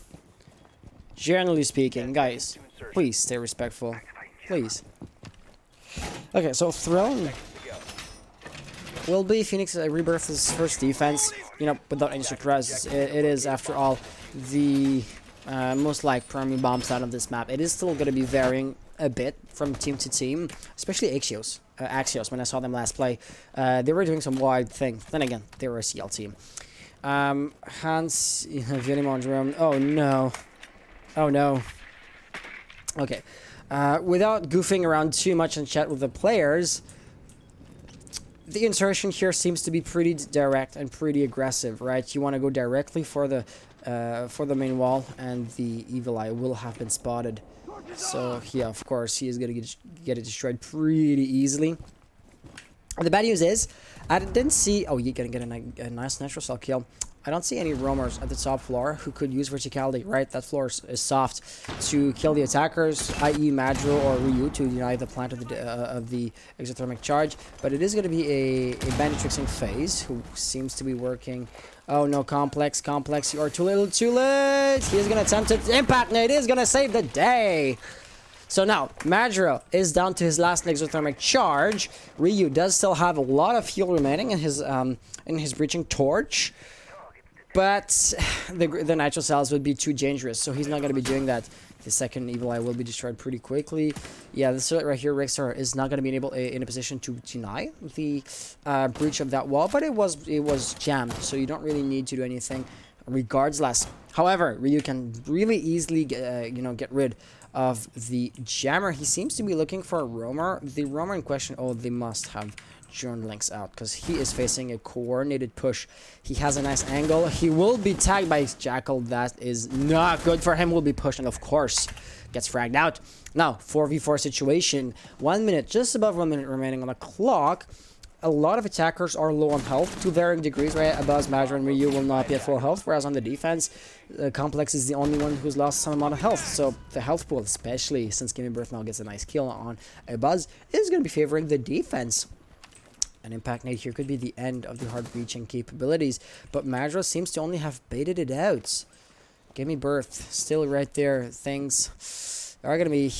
Generally speaking, guys, please stay respectful. Please. Okay, so Throne will be Phoenix Rebirth's first defense, you know, without any surprises. It is, after all, the most like primary bomb side of this map. It is still going to be varying a bit from team to team, especially Axios. When I saw them last play, they were doing some wild things. Then again, they were a CL team. Hans, Vienimon's room. Oh no. Oh no. Okay. Without goofing around too much in chat with the players, the insertion here seems to be pretty direct and pretty aggressive, right? You want to go directly for the main wall, and the Evil Eye will have been spotted. So yeah, of course, he is gonna get it destroyed pretty easily. The bad news is, I didn't see... Oh, you're gonna get a nice natural cell kill. I don't see any roamers at the top floor who could use verticality, right? That floor is soft to kill the attackers, i.e. Madro or Ryu, to deny the plant of the exothermic charge. But it is going to be a Bandit-Trixing phase, who seems to be working... Oh no, Complex, you are too little, too late! He is going to attempt it. Impact Nade is going to save the day! So now, Madro is down to his last exothermic charge. Ryu does still have a lot of fuel remaining in his breaching torch. But the nitro cells would be too dangerous, so he's not going to be doing that. The second Evil Eye will be destroyed pretty quickly. Yeah, this right here, Rixar is not going to be in a position to deny the breach of that wall, but it was jammed, so you don't really need to do anything regardless. However, Ryu can really easily get rid of the jammer. He seems to be looking for a roamer. The roamer in question, oh, they must have Drone links out, because he is facing a coordinated push. He has a nice angle. He will be tagged by his Jackal. That is not good for him. Will be pushed, and of course gets fragged out. Now 4v4 situation, 1 minute, just above 1 minute remaining on the clock. A lot of attackers are low on health to varying degrees, right? Abaz, Madra, and Ryu will not be at full health, whereas on the defense, Complex is the only one who's lost some amount of health. So the health pool, especially since Rebirth now gets a nice kill on Abaz, is going to be favoring the defense. An Impact Nade here could be the end of the hard breaching capabilities, but Madra seems to only have baited it out. Rebirth still right there. Things are going to be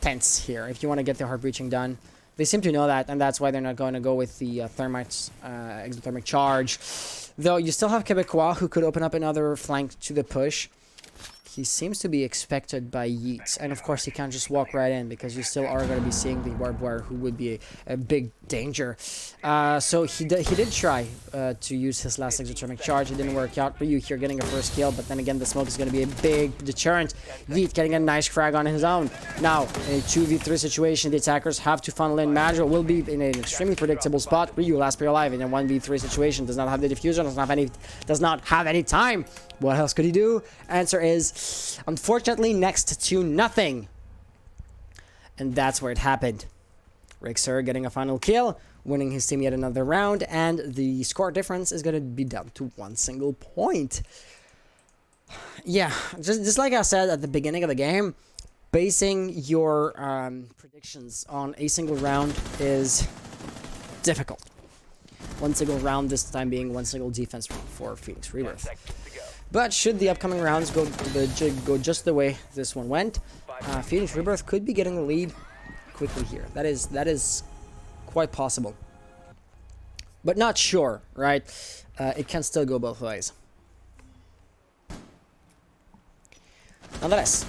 tense here if you want to get the hard breaching done. They seem to know that, and that's why they're not going to go with the exothermic charge. Though you still have Quebecois, who could open up another flank to the push. He seems to be expected by Yeats, and of course he can't just walk right in, because you still are going to be seeing the barbed wire, who would be a big danger. So he did try to use his last exothermic charge. It didn't work out. Ryu here getting a first kill, but then again the smoke is going to be a big deterrent. Yeet getting a nice frag on his own. Now in a 2v3 situation, the attackers have to funnel in. Madra will be in an extremely predictable spot. Ryu, last player alive in a 1v3 situation, does not have the diffuser, does not have any time. What else could he do? Answer is, unfortunately, next to nothing. And that's where it happened. Rixar getting a final kill, winning his team yet another round, and the score difference is going to be down to 1 single point. Yeah, just like I said at the beginning of the game, basing your predictions on a single round is difficult. 1 single round, this time being 1 single defense for Phoenix Rebirth. But should the upcoming rounds go just the way this one went, Phoenix Rebirth could be getting the lead quickly here. That is quite possible, but not sure, right? It can still go both ways. Nonetheless,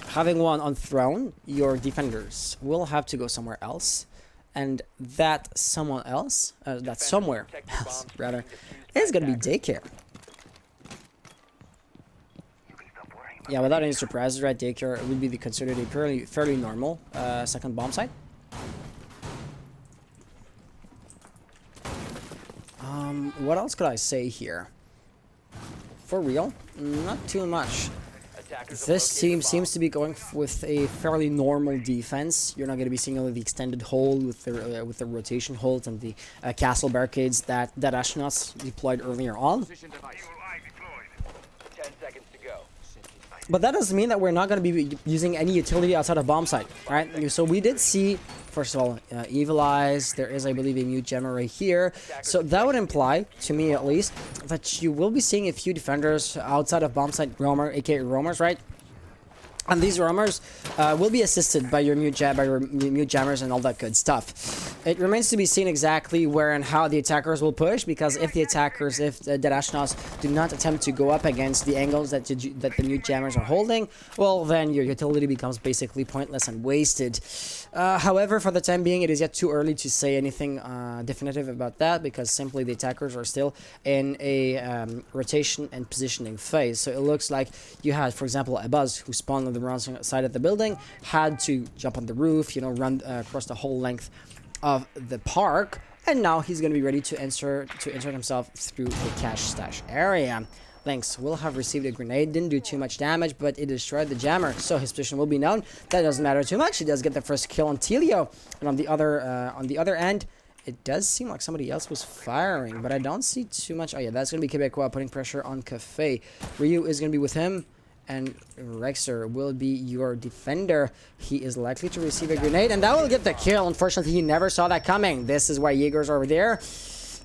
having one on throne, your defenders will have to go somewhere else, and that someone else, that somewhere else rather, is going to be Daycare. Yeah, without any surprises, right? Daycare would be considered a fairly normal second bomb site. What else could I say here? For real, not too much. This team seems to be going with a fairly normal defense. You're not going to be seeing only the extended hold with the rotation hold and the castle barricades that astronauts deployed earlier on. But that doesn't mean that we're not going to be using any utility outside of bomb site, right? So we did see, first of all, Evil Eyes. There is, I believe, a mute gemmer right here. So that would imply, to me at least, that you will be seeing a few defenders outside of bomb site roamer, aka roamers, right? And these roamers will be assisted by your mute jammers and all that good stuff. It remains to be seen exactly where and how the attackers will push, because if the dead astronauts do not attempt to go up against the angles that the mute jammers are holding, well, then your utility becomes basically pointless and wasted. However, for the time being, it is yet too early to say anything definitive about that, because simply the attackers are still in a rotation and positioning phase. So it looks like you had, for example, a Buzz who spawned on the wrong side of the building, had to jump on the roof, you know, run across the whole length of the park, and now he's going to be ready to insert himself through the cash stash area. Lynx will have received a grenade, didn't do too much damage, but it destroyed the jammer, so his position will be known. That doesn't matter too much. He does get the first kill on Telio, and on the other end, it does seem like somebody else was firing, but I don't see too much. Oh yeah, that's going to be Quebecois putting pressure on Cafe. Ryu is going to be with him, and Rexer will be your defender. He is likely to receive a grenade, and that will get the kill. Unfortunately, he never saw that coming. This is why Jaeger's over there.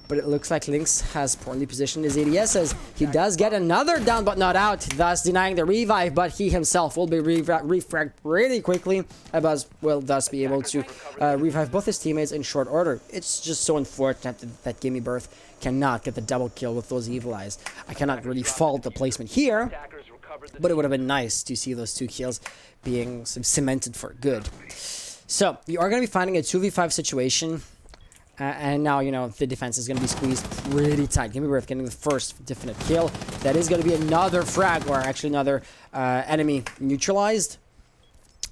But it looks like Lynx has poorly positioned his ADSs. He does get another down, but not out, thus denying the revive. But he himself will be refragged pretty quickly. Abuz will thus be able to revive both his teammates in short order. It's just so unfortunate that Gimme Birth cannot get the double kill with those Evil Eyes. I cannot really fault the placement here, but it would have been nice to see those 2 kills being cemented for good. So, you are going to be finding a 2v5 situation. And now, you know, the defense is going to be squeezed pretty tight. Gimme Birth getting the first definite kill. That is going to be another frag, or actually another enemy neutralized.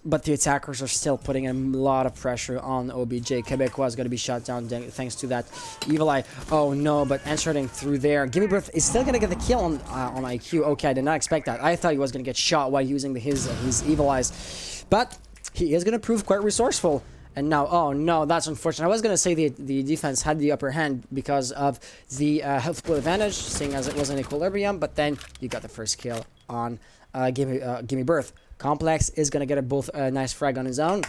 But the attackers are still putting a lot of pressure on OBJ. Quebecois is going to be shot down thanks to that Evil Eye. Oh no, but inserting through there. Gimme Birth is still going to get the kill on IQ. Okay, I did not expect that. I thought he was going to get shot while using his Evil Eyes. But he is going to prove quite resourceful. And now, oh no, that's unfortunate. I was going to say the defense had the upper hand because of the health pool advantage, seeing as it was in equilibrium, but then you got the first kill on Gimme Birth. Complex is going to get both a nice frag on his own,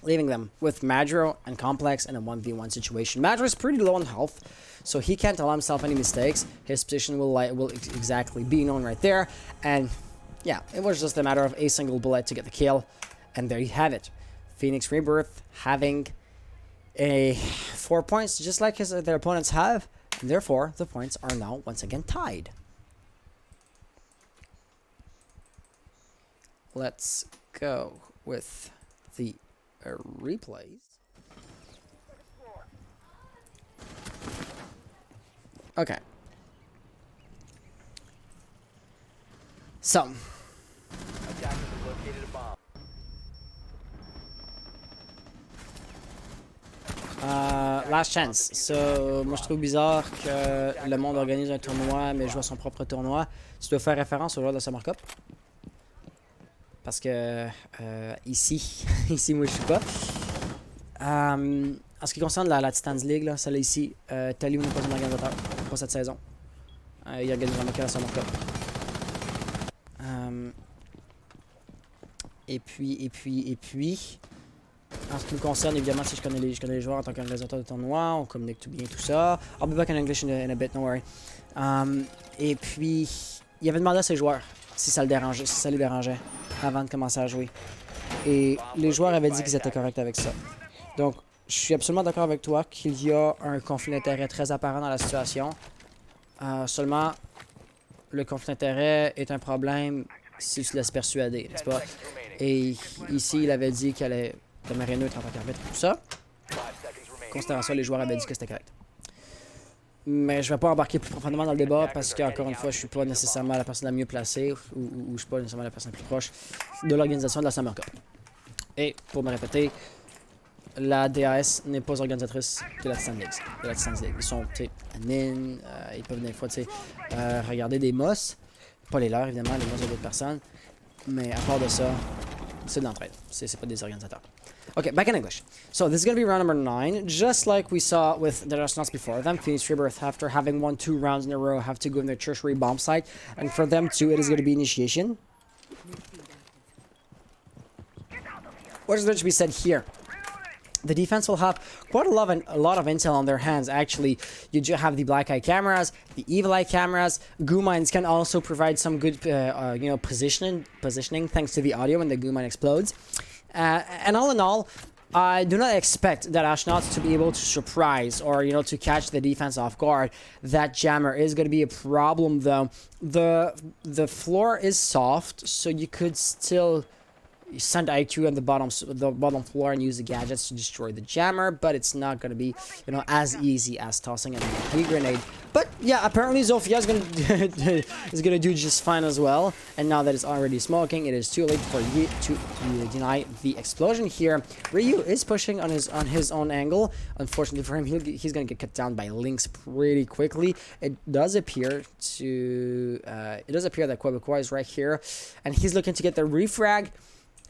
leaving them with Madro and Complex in a 1v1 situation. Madro is pretty low on health, so he can't allow himself any mistakes. His position will exactly be known right there, and yeah, it was just a matter of a single bullet to get the kill, and there you have it. Phoenix Rebirth having 4 points, just like their opponents have, and therefore the points are now once again tied. Let's go with the replays. Okay. So. Last chance. So, moi je trouve bizarre que le monde organise un tournoi mais joue à son propre tournoi. Tu dois faire référence aux joueurs de Summer Cup. Parce que ici, moi je suis pas. En ce qui concerne la Titans League, là, celle-là ici, Taliou n'est pas un organisateur pour cette saison. Il organise vraiment que la Summer Cup. Et puis. En ce qui me concerne, évidemment, si je connais les joueurs en tant qu'organisateur de tournoi, on communique tout bien, tout ça. I'll be back in English in a bit, don't worry. Et puis, il avait demandé à ses joueurs si ça les dérangeait avant de commencer à jouer. Et les joueurs avaient dit qu'ils étaient corrects avec ça. Donc, je suis absolument d'accord avec toi qu'il y a un conflit d'intérêt très apparent dans la situation. Seulement, le conflit d'intérêt est un problème si tu te laisses persuader, n'est-ce pas? Et ici, il avait dit qu'elle allait demeurer neutre en tant qu'arbitre et tout ça. Considérant ça, les joueurs avaient dit que c'était correct. Mais je vais pas embarquer plus profondément dans le débat parce qu'encore une fois, je suis pas nécessairement la personne la mieux placée ou je suis pas nécessairement la personne la plus proche de l'organisation de la Summer Cup. Et pour me répéter, la DAS n'est pas organisatrice de la Titans League. Ils sont, tu sais, admin, ils peuvent des fois, tu sais, regarder des mosses. Pas les leurs, évidemment, les mosses d'autres personnes. Mais à part de ça, c'est de l'entraide. C'est pas des organisateurs. Okay, back in English. So this is going to be round number 9. Just like we saw with the astronauts before them, Phoenix Rebirth, after having won 2 rounds in a row, have to go in their tertiary bomb site. And for them too, it is going to be initiation. What is there to be said here? The defense will have quite a lot of intel on their hands, actually. You do have the black eye cameras, the evil eye cameras. Goo mines can also provide some good positioning thanks to the audio when the goo mine explodes. And all in all, I do not expect that astronauts to be able to surprise or, to catch the defense off guard. That jammer is going to be a problem, though. The floor is soft, so you could still send IQ on the bottom floor and use the gadgets to destroy the jammer, but it's not going to be, as easy as tossing an MP grenade But yeah, apparently Zofia is gonna do just fine as well. And now that it's already smoking, it is too late for Yi to deny the explosion here. Ryu is pushing on his own angle. Unfortunately for him, he's gonna get cut down by Lynx pretty quickly. It does appear that Quebecois is right here, and he's looking to get the refrag.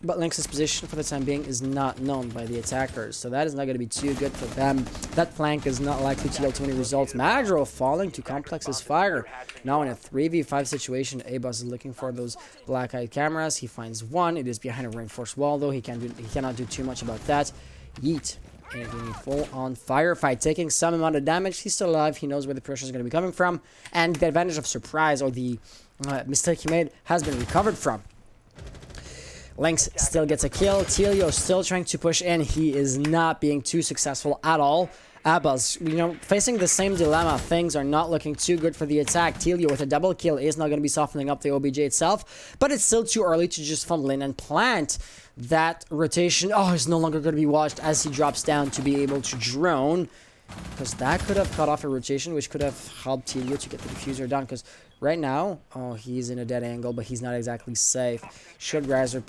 But Lynx's position for the time being is not known by the attackers, so that is not going to be too good for them. That flank is not likely to yield too many results. Madro falling to Complex's fire. Now in a 3v5 situation, Abus is looking for those black-eyed cameras. He finds one. It is behind a reinforced wall, though. He cannot do too much about that. Yeet. And doing a full-on firefight, taking some amount of damage. He's still alive. He knows where the pressure is going to be coming from. And the advantage of surprise, or the mistake he made, has been recovered from. Lynx still gets a kill. Telio still trying to push in. He is not being too successful at all. Abbas, facing the same dilemma. Things are not looking too good for the attack. Telio with a double kill is not going to be softening up the OBJ itself, but it's still too early to just funnel in and plant that rotation. Oh, it's no longer going to be watched as he drops down to be able to drone, because that could have cut off a rotation, which could have helped Telio to get the diffuser down, because right now, oh, he's in a dead angle, but he's not exactly safe. Should Riser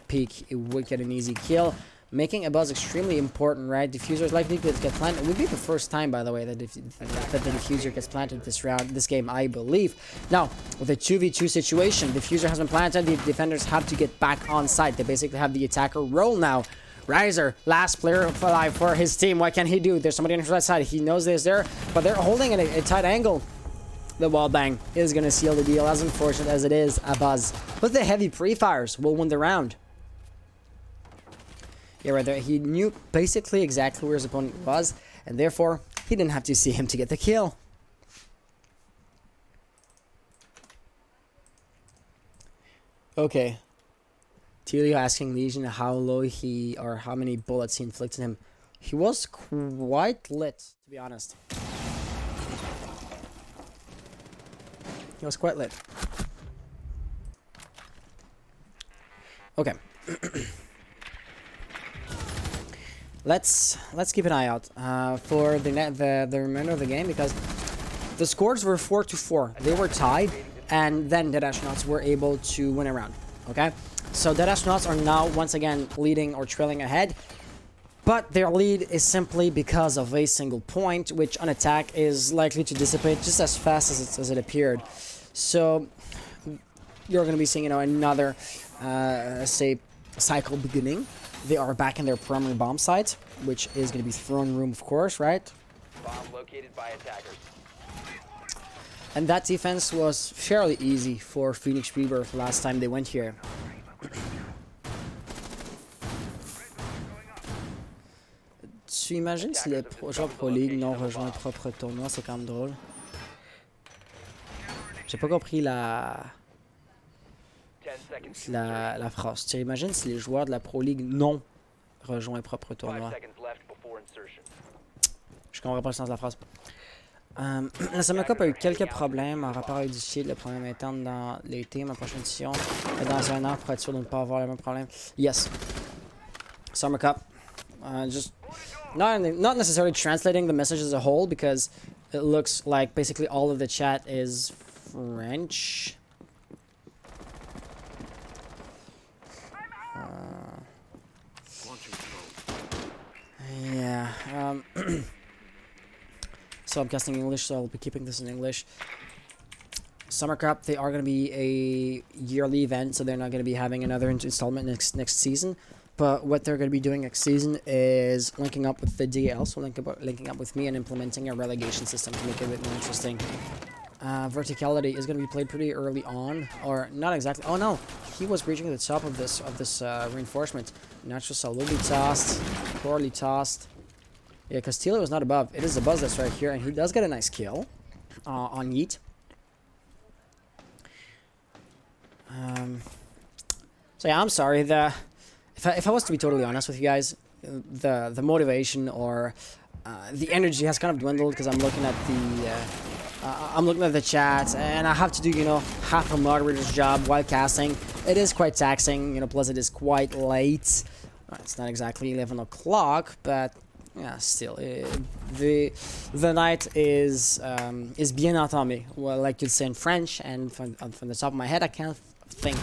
peek, it would get an easy kill. Making a buzz extremely important, right? Diffuser is likely to get planted. It would be the first time, by the way, that the diffuser gets planted this game, I believe. Now, with a 2v2 situation, diffuser has been planted. The defenders have to get back on site. They basically have the attacker roll now. Riser, last player alive for his team. What can he do? There's somebody on his right side. He knows there's there, but they're holding a tight angle. The wall bang is going to seal the deal, as unfortunate as it is. Abaz with the heavy pre-fires will win the round. Yeah, right there. He knew basically exactly where his opponent was, and therefore he didn't have to see him to get the kill. Okay. Telio asking Legion how low how many bullets he inflicted him. He was quite lit, to be honest. He was quite lit. Okay. Let's keep an eye out for the remainder of the game, because the scores were 4-4. They were tied, and then Dead Astronauts were able to win a round. Okay, so Dead Astronauts are now once again leading or trailing ahead, but their lead is simply because of a single point, which on attack is likely to dissipate just as fast as it appeared. So you're going to be seeing, another say cycle beginning. They are back in their primary bomb site, which is going to be throne room, of course, right? Bomb located by attackers. And that defense was fairly easy for Phoenix Rebirth last time they went here. Tu imagines si les joueurs Pro League n'ont rejoint le propre tournoi, c'est quand même drôle. J'ai pas compris la phrase. Tu imagines si les joueurs de la Pro League n'ont rejoint le propre tournoi. Je comprends pas le sens de la phrase. La Summer Cup a eu quelques problèmes en rapport avec du shield, le problème interne dans les teams. Ma prochaine mission dans un an pour être sûr de ne pas avoir le même problème. Yes. Summer Cup. Just not necessarily translating the message as a whole, because it looks like basically all of the chat is French. Yeah. So I'm casting English, so I'll be keeping this in English. Summer Cup, they are going to be a yearly event, so they're not going to be having another installment next season. But what they're going to be doing next season is linking up with the DAL, so linking up with me and implementing a relegation system to make it a bit more interesting. Verticality is going to be played pretty early on, or not exactly. Oh no, he was reaching the top of this reinforcement. Natural Cell will be tossed, poorly tossed. Yeah, because Telio is not above. It is the Buzz that's right here, and he does get a nice kill on Yeet. So yeah, I'm sorry. If I was to be totally honest with you guys, the motivation or the energy has kind of dwindled, because I'm looking at the chat, and I have to do half a moderator's job while casting. It is quite taxing, plus it is quite late. It's not exactly 11 o'clock, but Yeah, still, the night is bien entamé. Well, like you'd say in French, and from the top of my head, I can't think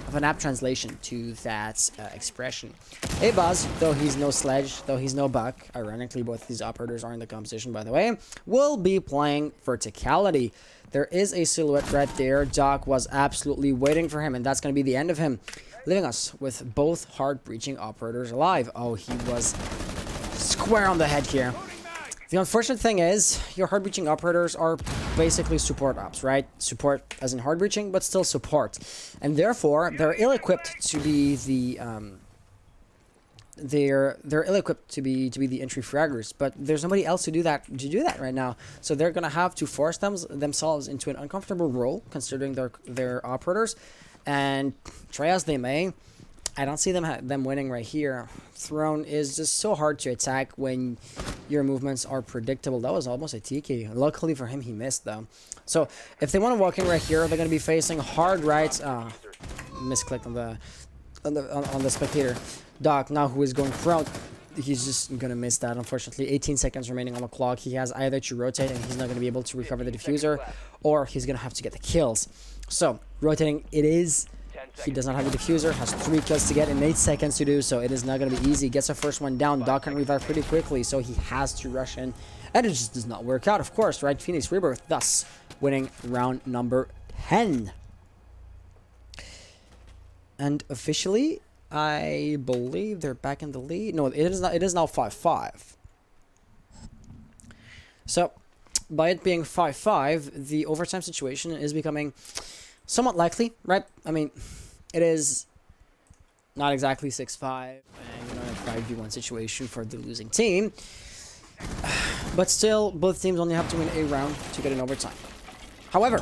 of an apt translation to that expression. Hey, Buzz, though he's no Sledge, though he's no Buck, ironically, both these operators are in the competition, by the way, will be playing Verticality. There is a silhouette right there. Doc was absolutely waiting for him, and that's going to be the end of him, leaving us with both hard-breaching operators alive. Oh, he was square on the head here. The unfortunate thing is, your hard-breaching operators are basically support ops, right? Support as in hard-breaching, but still support. And therefore, they're ill-equipped to be the, they're ill-equipped to be the entry fraggers, but there's nobody else to do that right now. So they're gonna have to force themselves into an uncomfortable role, considering their operators, and try as they may, I don't see them winning right here. Throne is just so hard to attack when your movements are predictable. That was almost a TK. Luckily for him, he missed though. So if they want to walk in right here, they're going to be facing hard rights. Misclicked on the spectator. Doc now who is going prone. He's just going to miss that, unfortunately. 18 seconds remaining on the clock. He has either to rotate and he's not going to be able to recover the diffuser, or he's going to have to get the kills. So rotating it is. He does not have the diffuser, has 3 kills to get in 8 seconds to do so. It is not going to be easy. Gets the first one down. Doc can revive pretty quickly, so he has to rush in. And it just does not work out, of course, right? Phoenix Rebirth, thus winning round number 10. And officially, I believe they're back in the lead. No, it is not. It is now 5-5. So, by it being 5-5, the overtime situation is becoming somewhat likely, right? I mean, it is not exactly 6-5 and a 5v1 situation for the losing team, but still, both teams only have to win a round to get an overtime. However,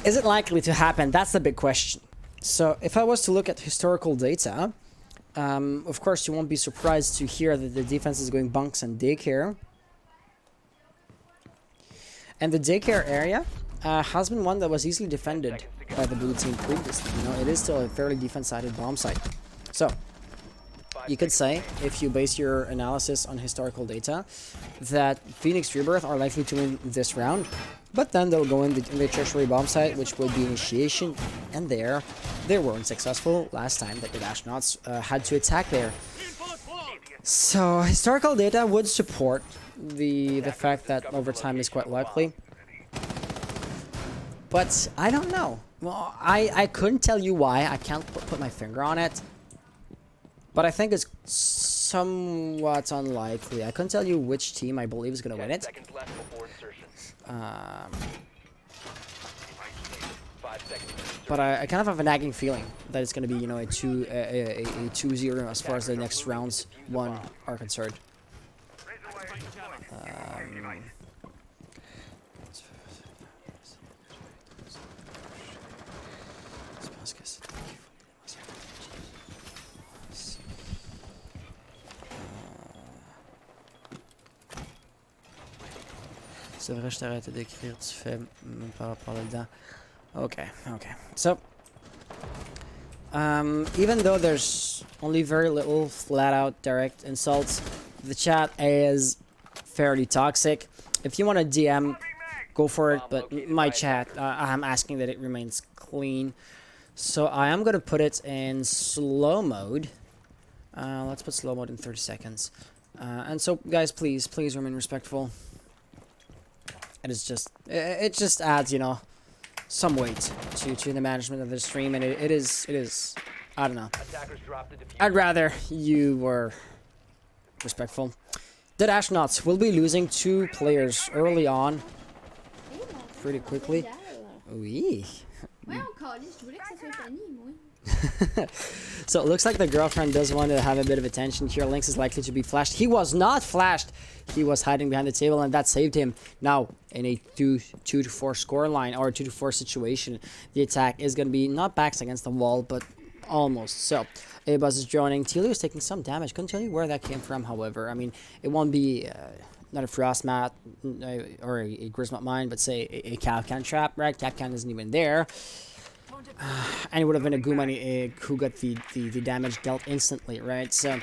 is it likely to happen? That's the big question. So, if I was to look at historical data, of course, you won't be surprised to hear that the defense is going bunks and daycare. And the daycare area has been one that was easily defended by the blue team previously. You know, it is still a fairly defense-sided bomb site. So, you could say, if you base your analysis on historical data, that Phoenix Rebirth are likely to win this round, but then they'll go in the tertiary bomb site, which will be initiation, and they weren't successful last time that the astronauts had to attack there. So, historical data would support the fact that overtime is quite likely, but I don't know. Well, I couldn't tell you why. I can't put my finger on it, but I think it's somewhat unlikely. I couldn't tell you which team I believe is going to win it. But I kind of have a nagging feeling that it's going to be, a 2-0 as far as the next rounds won are concerned. C'est vrai, je t'arrête d'écrire, tu fais même par rapport là-dedans. Okay. So, even though there's only very little flat-out direct insults, the chat is fairly toxic. If you want to DM, go for it, but my chat, I'm asking that it remains clean. So I am going to put it in slow mode. Let's put slow mode in 30 seconds. And so, guys, please remain respectful. It just adds, some weight to the management of the stream, and it is, I don't know. I'd rather you were respectful. Dead Astronauts will be losing 2 players early on, pretty quickly. Oui. So it looks like the girlfriend does want to have a bit of attention here. Lynx is likely to be flashed. He was not flashed. He was hiding behind the table, and that saved him. Now, in a 2-4 score line, or a 2-4 situation, the attack is going to be not backs against the wall, but almost. So, A-Buzz is droning. Tilo is taking some damage. Couldn't tell you where that came from, however. I mean, it won't be not a Frost Mat or a Grismot Mine, but say a Kapkan trap, right? Kapkan isn't even there. And it would have been a Gooman who got the damage dealt instantly, right? So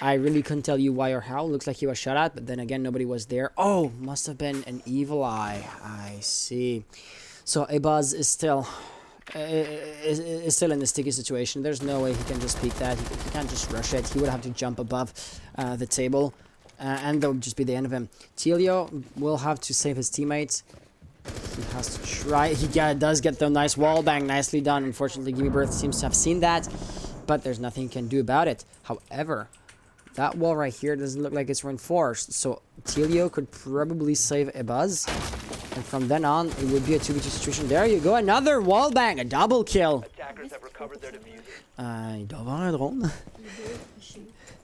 I really couldn't tell you why or how. Looks like he was shot at, but then again, nobody was there. Oh, must have been an evil eye. I see. So Abaz is still in a sticky situation. There's no way he can just peek that. He can't just rush it. He would have to jump above the table, and that would just be the end of him. Telio will have to save his teammates. He has to try. He does get the nice wall bang. Nicely done. Unfortunately, Rebirth seems to have seen that, but there's nothing he can do about it. However, that wall right here doesn't look like it's reinforced, so Telio could probably save a buzz. And from then on, it would be a 2v2 situation. There you go, another wall bang, a double kill. Attackers have recovered their diffuser. Il doit avoir un drone.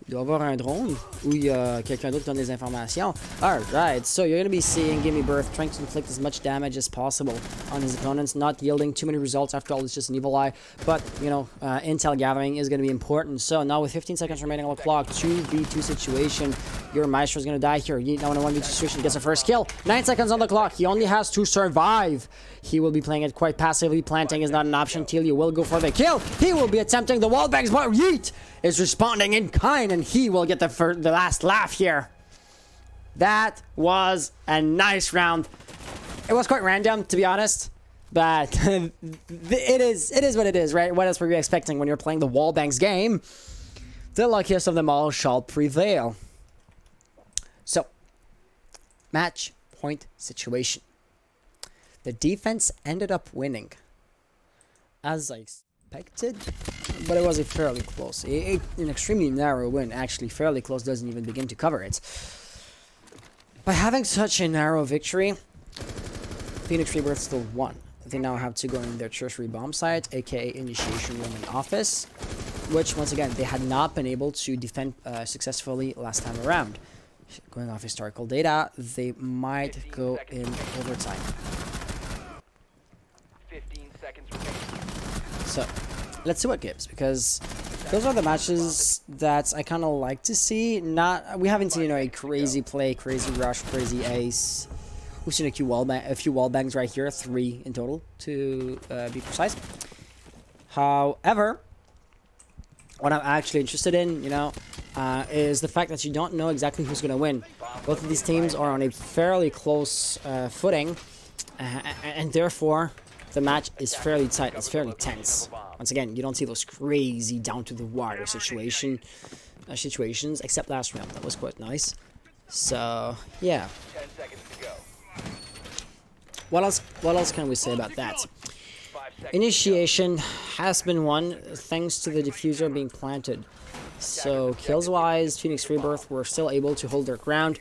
Il doit avoir un drone où il y a quelqu'un d'autre qui donne des informations. Alright, so you're going to be seeing Rebirth trying to inflict as much damage as possible on his opponents, not yielding too many results. After all, it's just an evil eye. But, you know, intel gathering is going to be important. So now with 15 seconds remaining on the clock, 2v2 situation. Your Maestro is going to die here. Yeet now in a 1v2 situation gets a first kill. 9 seconds on the clock. He only has to survive. He will be playing it quite passively. Planting is not an option. Telio will go for the kill. He will be attempting the wall bangs, but Yeet is responding in kind, and he will get the last laugh here. That was a nice round. It was quite random, to be honest, but it is what it is, right? What else were you expecting when you're playing the wall bangs game? The luckiest of them all shall prevail. So, match point situation. The defense ended up winning, as I expected, but it was a fairly close, an extremely narrow win. Actually, fairly close doesn't even begin to cover it. By having such a narrow victory, Phoenix Rebirth still won. They now have to go in their tertiary bomb site, aka initiation room and office, which once again they had not been able to defend successfully last time around. Going off historical data, they might go in overtime. 15 seconds remaining. So, let's see what gives, because those are the matches that I kind of like to see. We haven't seen, you know, a crazy play, crazy rush, crazy ace. We've seen a few wall bangs right here, 3 in total to be precise. However, what I'm actually interested in, you know, is the fact that you don't know exactly who's going to win. Both of these teams are on a fairly close footing, and therefore the match is fairly tight. It's fairly tense. Once again, you don't see those crazy down to the wire situations, except last round. That was quite nice. So yeah. 10 seconds to go. What else can we say about that? 5 seconds. Initiation has been won thanks to the diffuser being planted. So kills wise, Phoenix Rebirth were still able to hold their ground,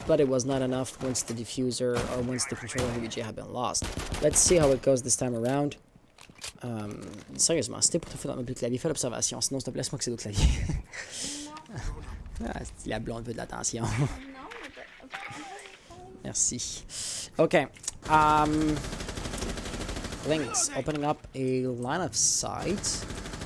but it was not enough once the diffuser or once the control of VBG had been lost. Let's see how it goes this time around. Sérieusement, c'était pour te faire dans le clavier, fais l'observation, sinon s'il te plaît, laisse-moi que c'est d'autres claviers. La blonde veut de l'attention. Merci. Okay. Lynx opening up a line of sight.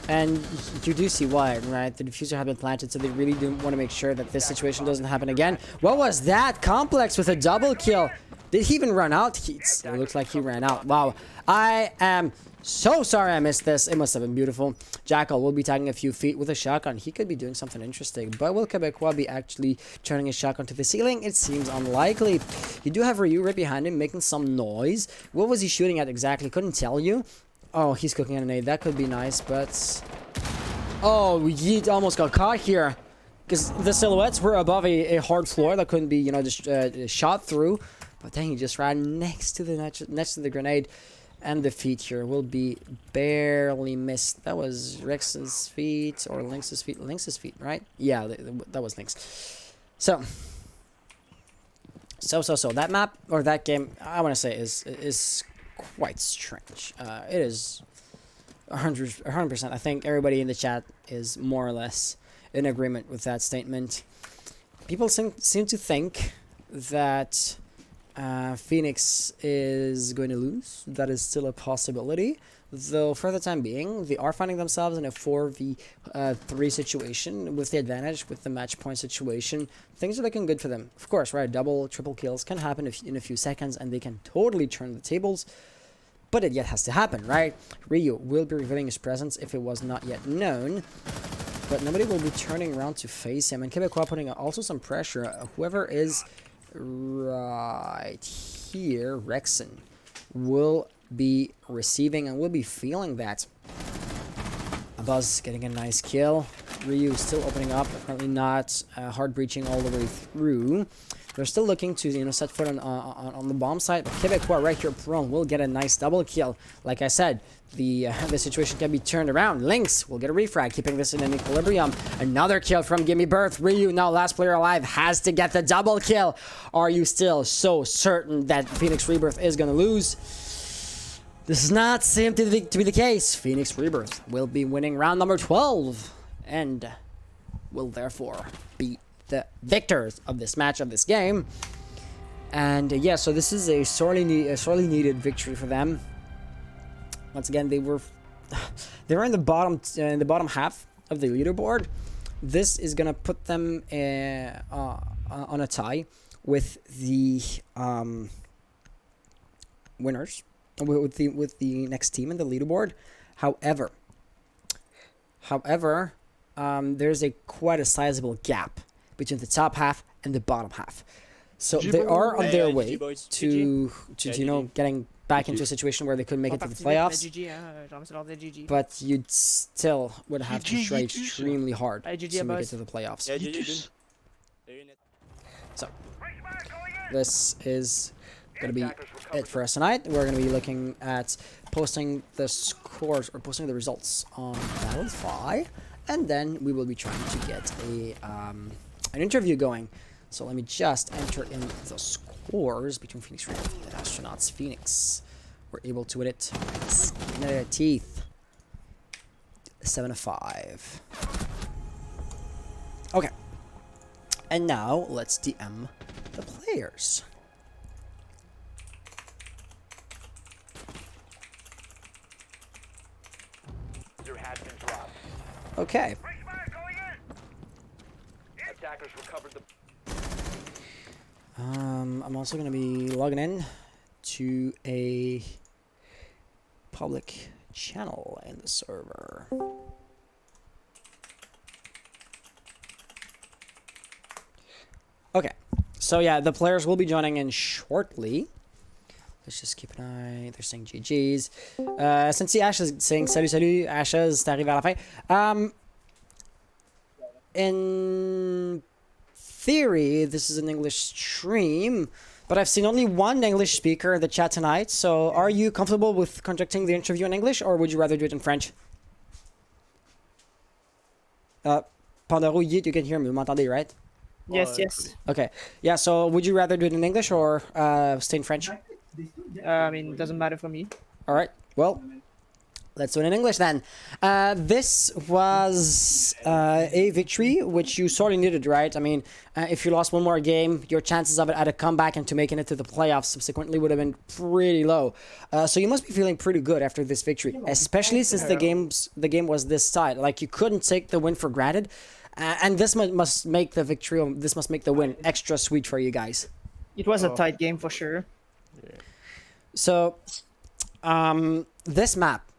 And you do see why, right? The diffuser had been planted, so they really do want to make sure that this situation doesn't happen again. What was that? Complex with a double kill. Did he even run out? It looks like he ran out. Wow. I am so sorry I missed this. It must have been beautiful. Jackal will be tagging a few feet with a shotgun. He could be doing something interesting. But will Quebecois be actually turning his shotgun to the ceiling? It seems unlikely. You do have Ryu right behind him making some noise. What was he shooting at exactly? Couldn't tell you. Oh, he's cooking a grenade. That could be nice, but... Oh, Yeet almost got caught here. Because the silhouettes were above a hard floor that couldn't be, you know, just shot through. But then he just ran next to the grenade. And the feet here will be barely missed. That was Rex's feet or Lynx's feet. Lynx's feet, right? Yeah, that was Lynx. So that map or that game, I want to say is quite strange. It is 100%. I think everybody in the chat is more or less in agreement with that statement. People seem to think that Phoenix is going to lose. That is still a possibility, though for the time being they are finding themselves in a 4v3 situation with the advantage with the match point situation. Things are looking good for them, of course, right? Double, triple kills can happen in a few seconds and they can totally turn the tables. but it yet has to happen, right? Ryu will be revealing his presence if it was not yet known, but nobody will be turning around to face him. And Quebecois putting also some pressure. Whoever is right here, Rexon, will be receiving and will be feeling that. Buzz getting a nice kill. Ryu still opening up, apparently not hard breaching all the way through. They're still looking to set foot on the bomb site, but Quebecois right here prone will get a nice double kill. Like I said, the situation can be turned around. Lynx will get a refrag, keeping this in an equilibrium. Another kill from Gimme Birth. Ryu, now last player alive, has to get the double kill. Are you still so certain that Phoenix Rebirth is gonna lose? This does not seem to be the case. Phoenix Rebirth will be winning round number 12 and will therefore be the victors of this match, of this game. And yeah, so this is a sorely needed victory for them. Once again, they were in the bottom half of the leaderboard. This is gonna put them on a tie with the winners, with the next team in the leaderboard. However, there's quite a sizable gap between the top half and the bottom half. So they are on their way to getting back into a situation where they could make it to the playoffs. But you'd still would have to try extremely hard to make it to the playoffs. So this is going to be it for us tonight. We're going to be looking at posting the scores or posting the results on Battlefy, and then we will be trying to get an interview going. So let me just enter in the scores between Phoenix Rebirth and Astronauts Phoenix. We're able to win it. Skin of their teeth. 7-5. Okay. And now let's DM the players. Okay. Attackers recovered the. I'm also gonna be logging in to a public channel in the server. Okay, so yeah, the players will be joining in shortly. Let's just keep an eye. They're saying GG's. Sensei Ash is saying salut, salut. Ashes, t'arrives à la fin. In theory, this is an English stream, but I've seen only one English speaker in the chat tonight. So, are you comfortable with conducting the interview in English, or would you rather do it in French? Pandaro, you can hear me. Vous m'entendez, right? Yes, yes. Okay. Yeah. So, would you rather do it in English or stay in French? I mean, it doesn't matter for me. All right. Well, let's do it in English then. This was a victory which you sorely needed, right? I mean, if you lost one more game, your chances of it at a comeback and to making it to the playoffs subsequently would have been pretty low. So you must be feeling pretty good after this victory, especially since the game was this tight. Like, you couldn't take the win for granted, and this must make the victory. This must make the win extra sweet for you guys. It was a tight game for sure. So, this map,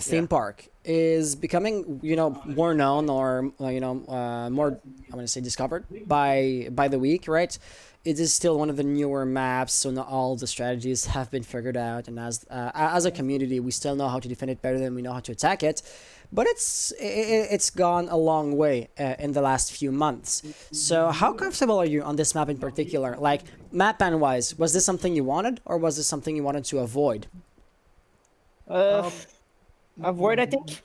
theme park, is becoming, more known or, more, I'm going to say discovered by the week, right? It is still one of the newer maps, so not all the strategies have been figured out. And as a community, we still know how to defend it better than we know how to attack it. But it's gone a long way in the last few months. So how comfortable are you on this map in particular? Like, map ban wise, was this something you wanted, or was this something you wanted to avoid? Avoid, I think.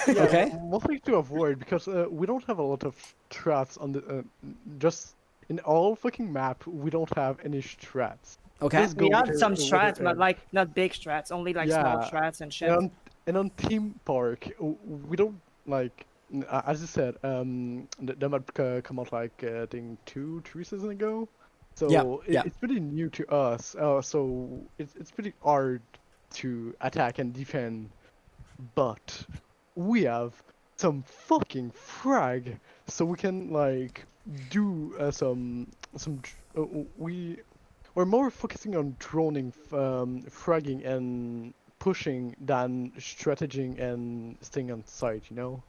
Yeah, okay. Mostly to avoid, because we don't have a lot of strats on the just in all fucking map. We don't have any strats. Okay. We have some strats, but like not big strats, only like small strats and shit. And on Theme Park, we don't like, as you said, the map come out like I think 2-3 seasons ago. So it's pretty new to us. So it's pretty hard to attack and defend. But we have some fucking frag, so we can like do we we're more focusing on droning, fragging, and pushing than strategizing and staying on site. You know.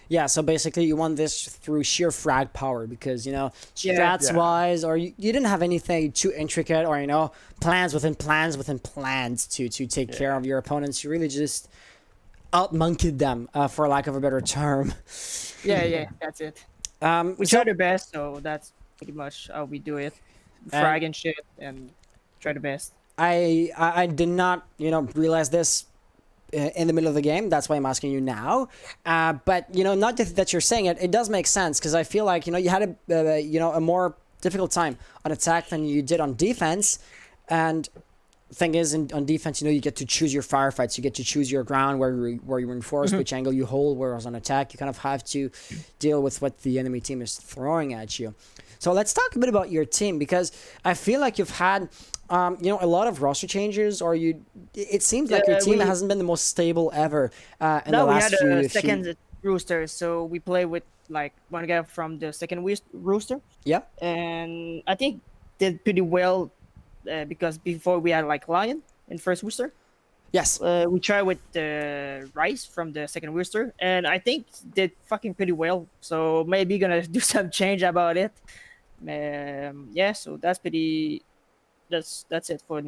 Yeah, so basically you won this through sheer frag power because, Yeah. strats wise, or you didn't have anything too intricate or, plans within plans within plans to take care of your opponents. You really just outmonkeyed them, for lack of a better term. Yeah, that's it. We So- try the best, so that's pretty much how we do it. Frag and shit, and try the best. I did not, realize this in the middle of the game. That's why I'm asking you now. But not that you're saying it, it does make sense because I feel like you had a more difficult time on attack than you did on defense. And thing is, on defense, you get to choose your firefights. You get to choose your ground where you reinforce, which angle you hold. Whereas on attack, you kind of have to deal with what the enemy team is throwing at you. So let's talk a bit about your team because I feel like you've had a lot of roster changes, or it seems like your team hasn't been the most stable ever in the last few. We had a second rooster, so we play with like one guy from the second rooster. Yeah. And I think did pretty well because before we had like Lion in first rooster. Yes. We tried with the Rice from the second rooster, and I think did fucking pretty well. So maybe gonna do some change about it. So that's pretty. That's it for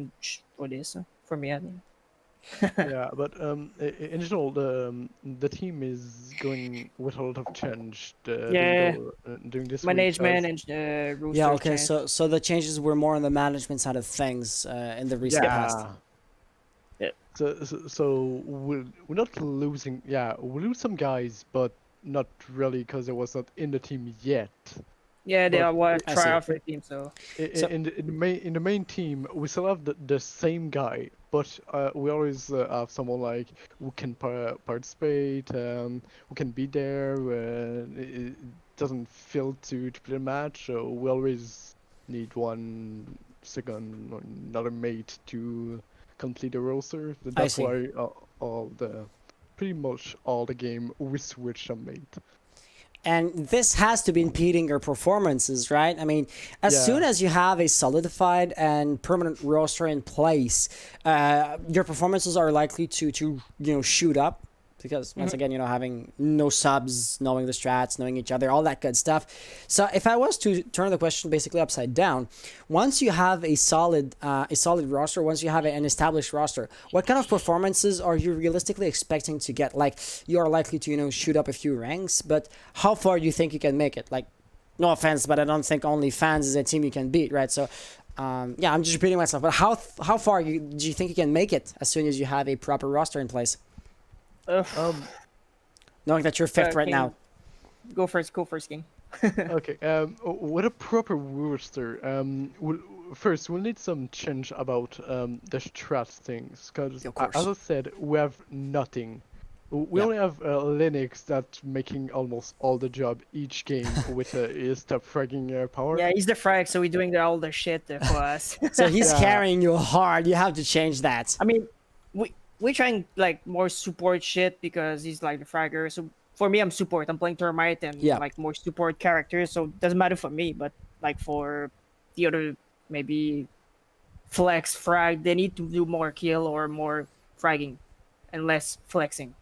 this for me. I think. Yeah, but in general, the team is going with a lot of change. During this Management week, and rooster. Yeah. Okay. change. So the changes were more on the management side of things in the recent past. Yeah. So we're not losing. Yeah, we lose some guys, but not really because there was not in the team yet. Yeah, they But- are what I try see. out for the team. So So- In the main team, we still have the same guy, but we always have someone like who can participate, who can be there. It doesn't feel to play a match, so we always need one second or another mate to complete the roster. That's see. why pretty much all the game we switch a mate. And this has to be impeding your performances, right? I mean, as Yeah. soon as you have a solidified and permanent roster in place, your performances are likely to shoot up. Because once again, having no subs, knowing the strats, knowing each other, all that good stuff. So if I was to turn the question basically upside down, once you have a solid roster, once you have an established roster, what kind of performances are you realistically expecting to get? Like, you are likely to shoot up a few ranks, but how far do you think you can make it? Like, no offense, but I don't think only fans is a team you can beat, right? So I'm just repeating myself, but how far do you think you can make it as soon as you have a proper roster in place? Knowing that you're fifth right King, now. Go first, King. Okay. With a proper roster, we'll need some change about the strat things, because Of course. as I said, we have nothing. We only have Linux that's making almost all the job each game with his top fragging power. Yeah, he's the frag, so we're doing all the shit for us. So he's Yeah. carrying you hard. You have to change that. I mean, we're trying like more support shit because he's like the fragger. So for me, I'm support. I'm playing Termite and like more support characters, so it doesn't matter for me. But like for the other maybe flex frag, they need to do more kill or more fragging and less flexing.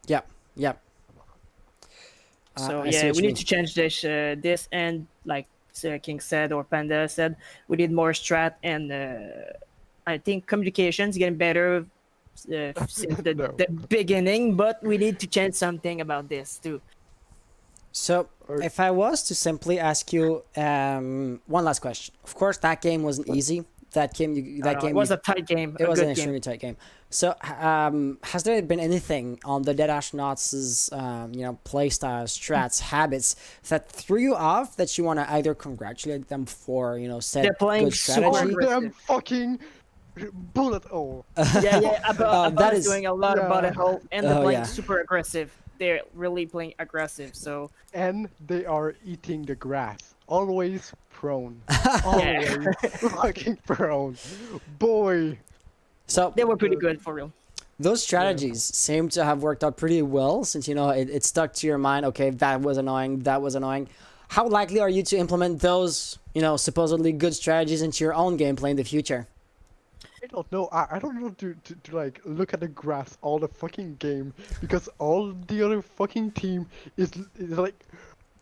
Yep. So I see yeah, what we you need to change this and like King said or Panda said, we need more strat and I think communications getting better since the beginning, but we need to change something about this too. So if I was to simply ask you one last question, of course that game wasn't easy. That game, It was a tight game. It was an good extremely tight game. So, has there been anything on the Dead Astronauts' playstyle, strats, habits that threw you off that you want to either congratulate them for, set They're playing good super strategy? aggressive. Damn fucking bullet hole. Yeah. About that is is- doing a lot of bullet hole, and they're Oh, playing yeah. super aggressive. They're really playing aggressive. So And they are eating the grass. Always prone. Always fucking prone. Boy. So they were pretty good for real. those strategies seem to have worked out pretty well since it stuck to your mind. Okay, that was annoying. how likely are you to implement those, supposedly good strategies into your own gameplay in the future? I don't know. I don't know to like look at the grass all the fucking game because all the other fucking team is like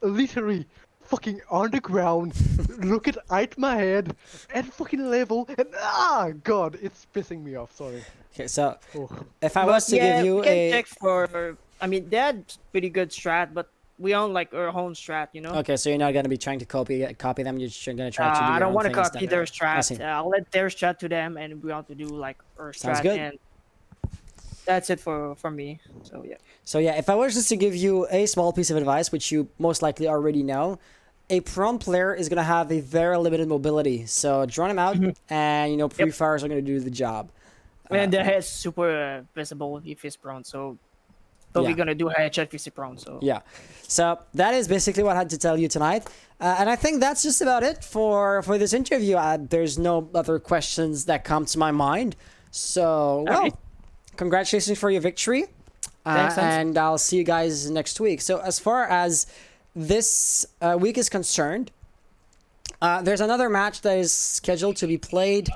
literally fucking on the ground, looking at my head at fucking level, and god, it's pissing me off. Sorry. Okay, so Oh. if I was to give you we can a check for. I mean, they had pretty good strat, but we own like our own strat, okay, so you're not gonna be trying to copy them. You're just gonna try to do I your don't own want to thing copy instead. their I see. strat. I'll let their strat to them, and we want to do like our Sounds strat. good. And that's it for me. So yeah. So yeah, if I was just to give you a small piece of advice, which you most likely already know, a prone player is gonna have a very limited mobility. So drone him out, and pre-fires are gonna do the job. And the head's super visible if he's prone, so we're gonna do a headshot if he's prone. So yeah, so that is basically what I had to tell you tonight, and I think that's just about it for this interview. There's no other questions that come to my mind. So congratulations for your victory, Thanks. and I'll see you guys next week. So as far as this week is concerned, there's another match that is scheduled to be played.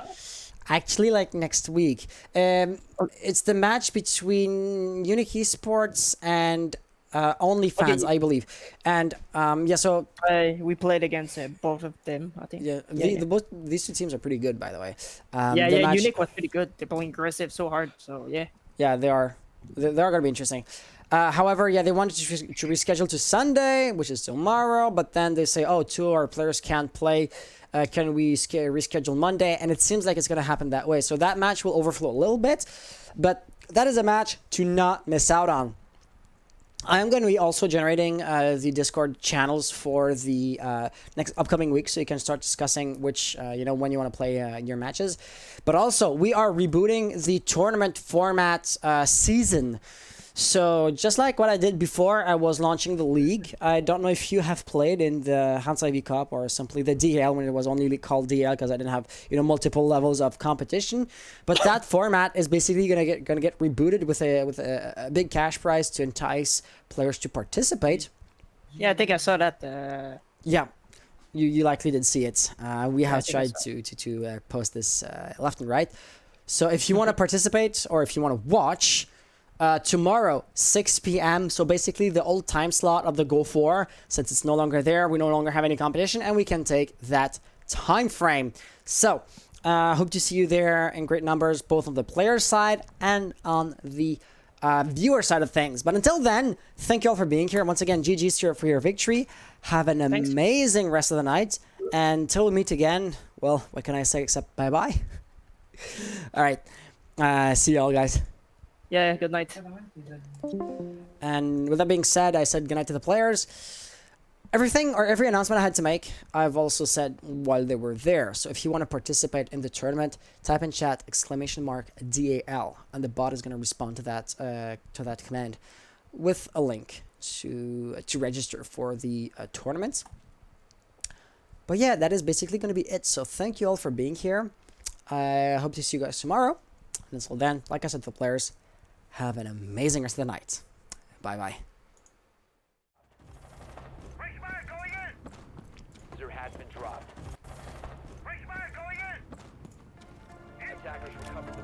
Actually, like next week. It's the match between Unique Esports and OnlyFans, I believe. And so we played against both of them, I think. These two teams are pretty good, by the way. Unique was pretty good. They're playing aggressive so hard, so yeah. Yeah, they are. They are going to be interesting. However, they wanted to reschedule to Sunday, which is tomorrow, but then they say, two of our players can't play. Can we reschedule Monday? And it seems like it's going to happen that way. So that match will overflow a little bit, but that is a match to not miss out on. I am going to be also generating the Discord channels for the next upcoming week, so you can start discussing which, when you want to play your matches. But also, we are rebooting the tournament format season. So just like what I did before, I was launching the league. I don't know if you have played in the Hans IV Cup or simply the DAL when it was only called DAL because I didn't have multiple levels of competition. But that format is basically gonna get rebooted with a big cash prize to entice players to participate. Yeah, I think I saw that. Yeah, you likely did see it. We have tried to post this left and right. So if you want to participate or if you want to watch. Tomorrow, 6 p.m. So basically the old time slot of the Go 4, since it's no longer there, we no longer have any competition, and we can take that time frame. So, hope to see you there in great numbers, both on the player side and on the viewer side of things. But until then, thank you all for being here. Once again, GG's here for your victory. Have an amazing rest of the night. And until we meet again, well, what can I say except bye-bye? All right. See y'all, guys. Yeah, good night. And with that being said, I said goodnight to the players. Every announcement I had to make, I've also said while they were there. So if you want to participate in the tournament, type in chat !DAL, and the bot is going to respond to that command with a link to register for the tournament. But yeah, that is basically going to be it. So thank you all for being here. I hope to see you guys tomorrow. And until then, like I said to the players, have an amazing rest of the night. Bye-bye. User has been dropped. Attackers recovered the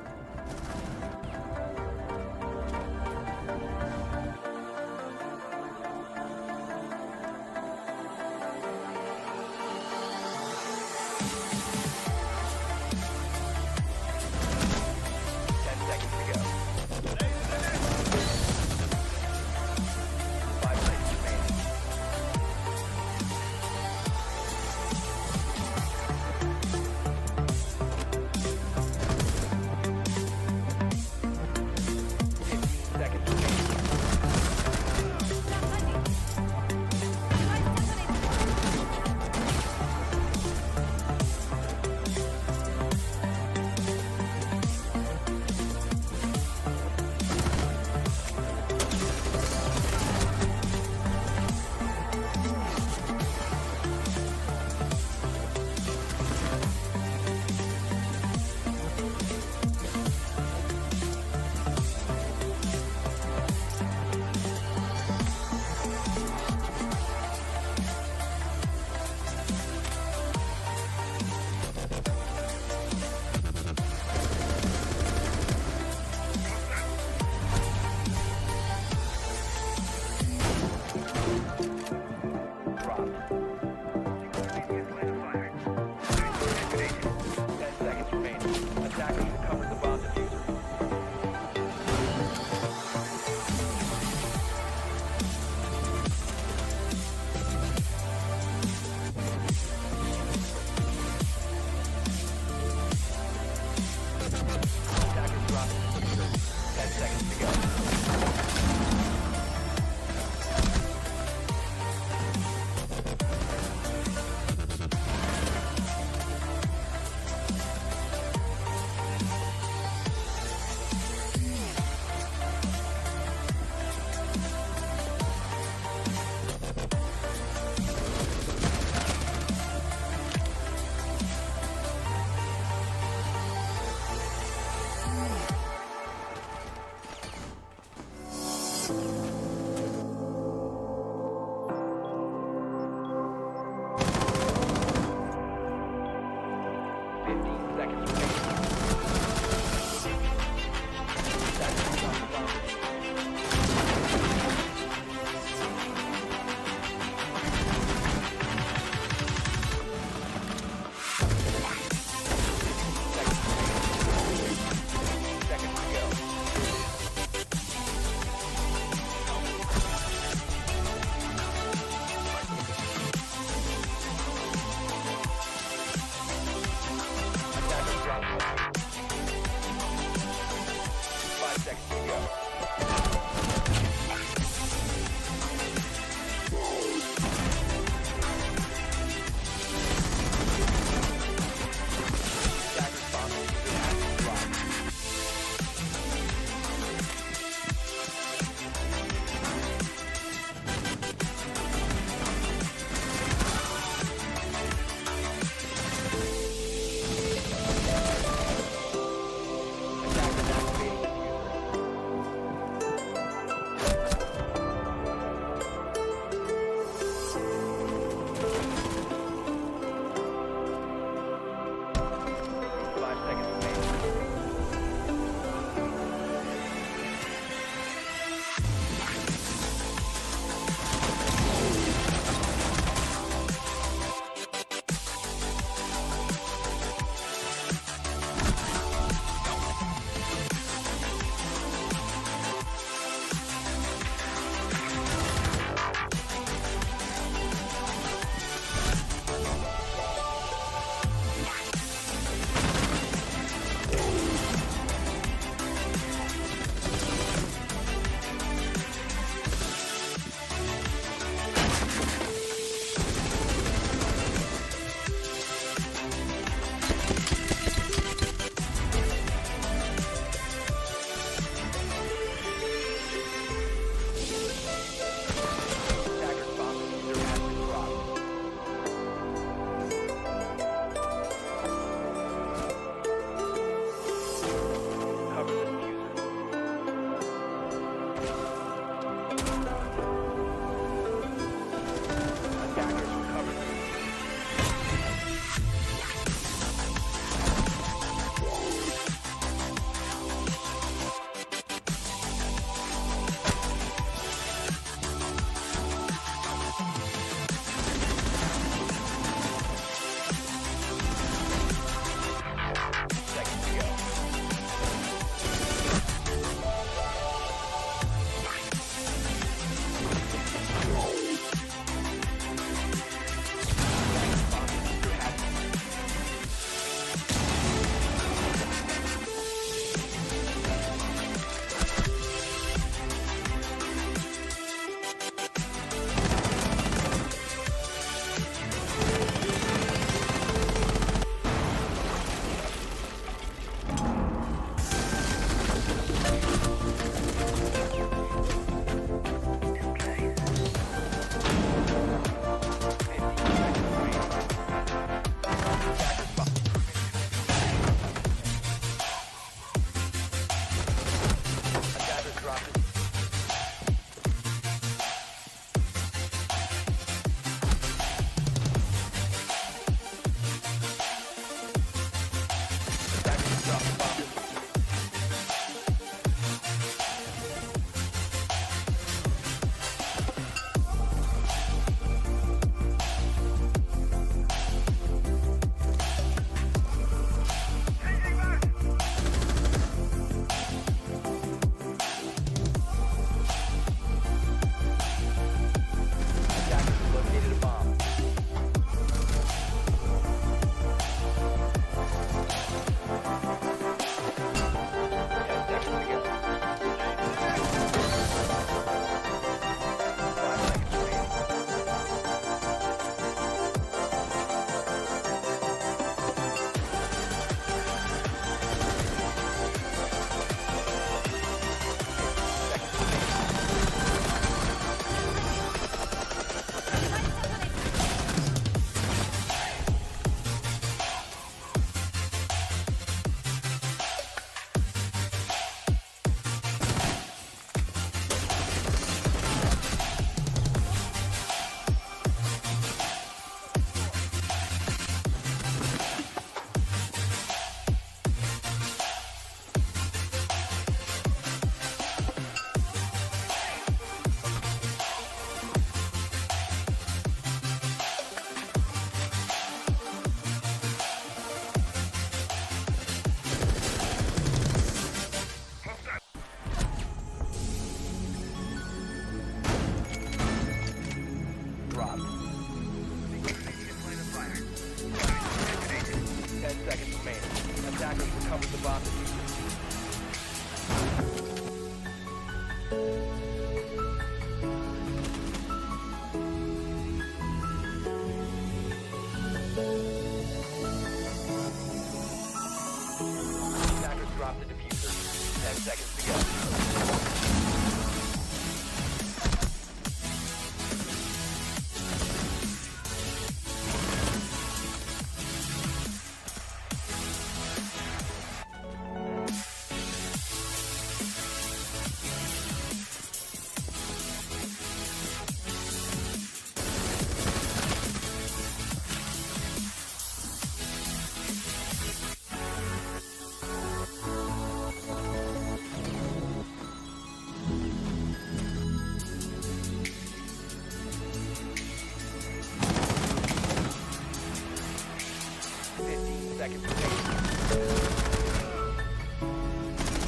seconds remaining.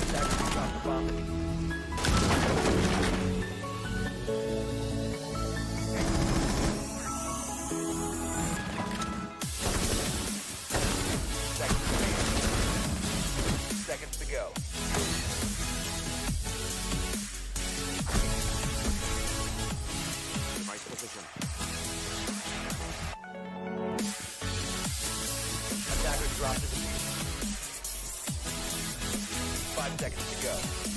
Attackers drop the bomb. Seconds to go. Device position. Attackers drop the defuse. 5 seconds to go.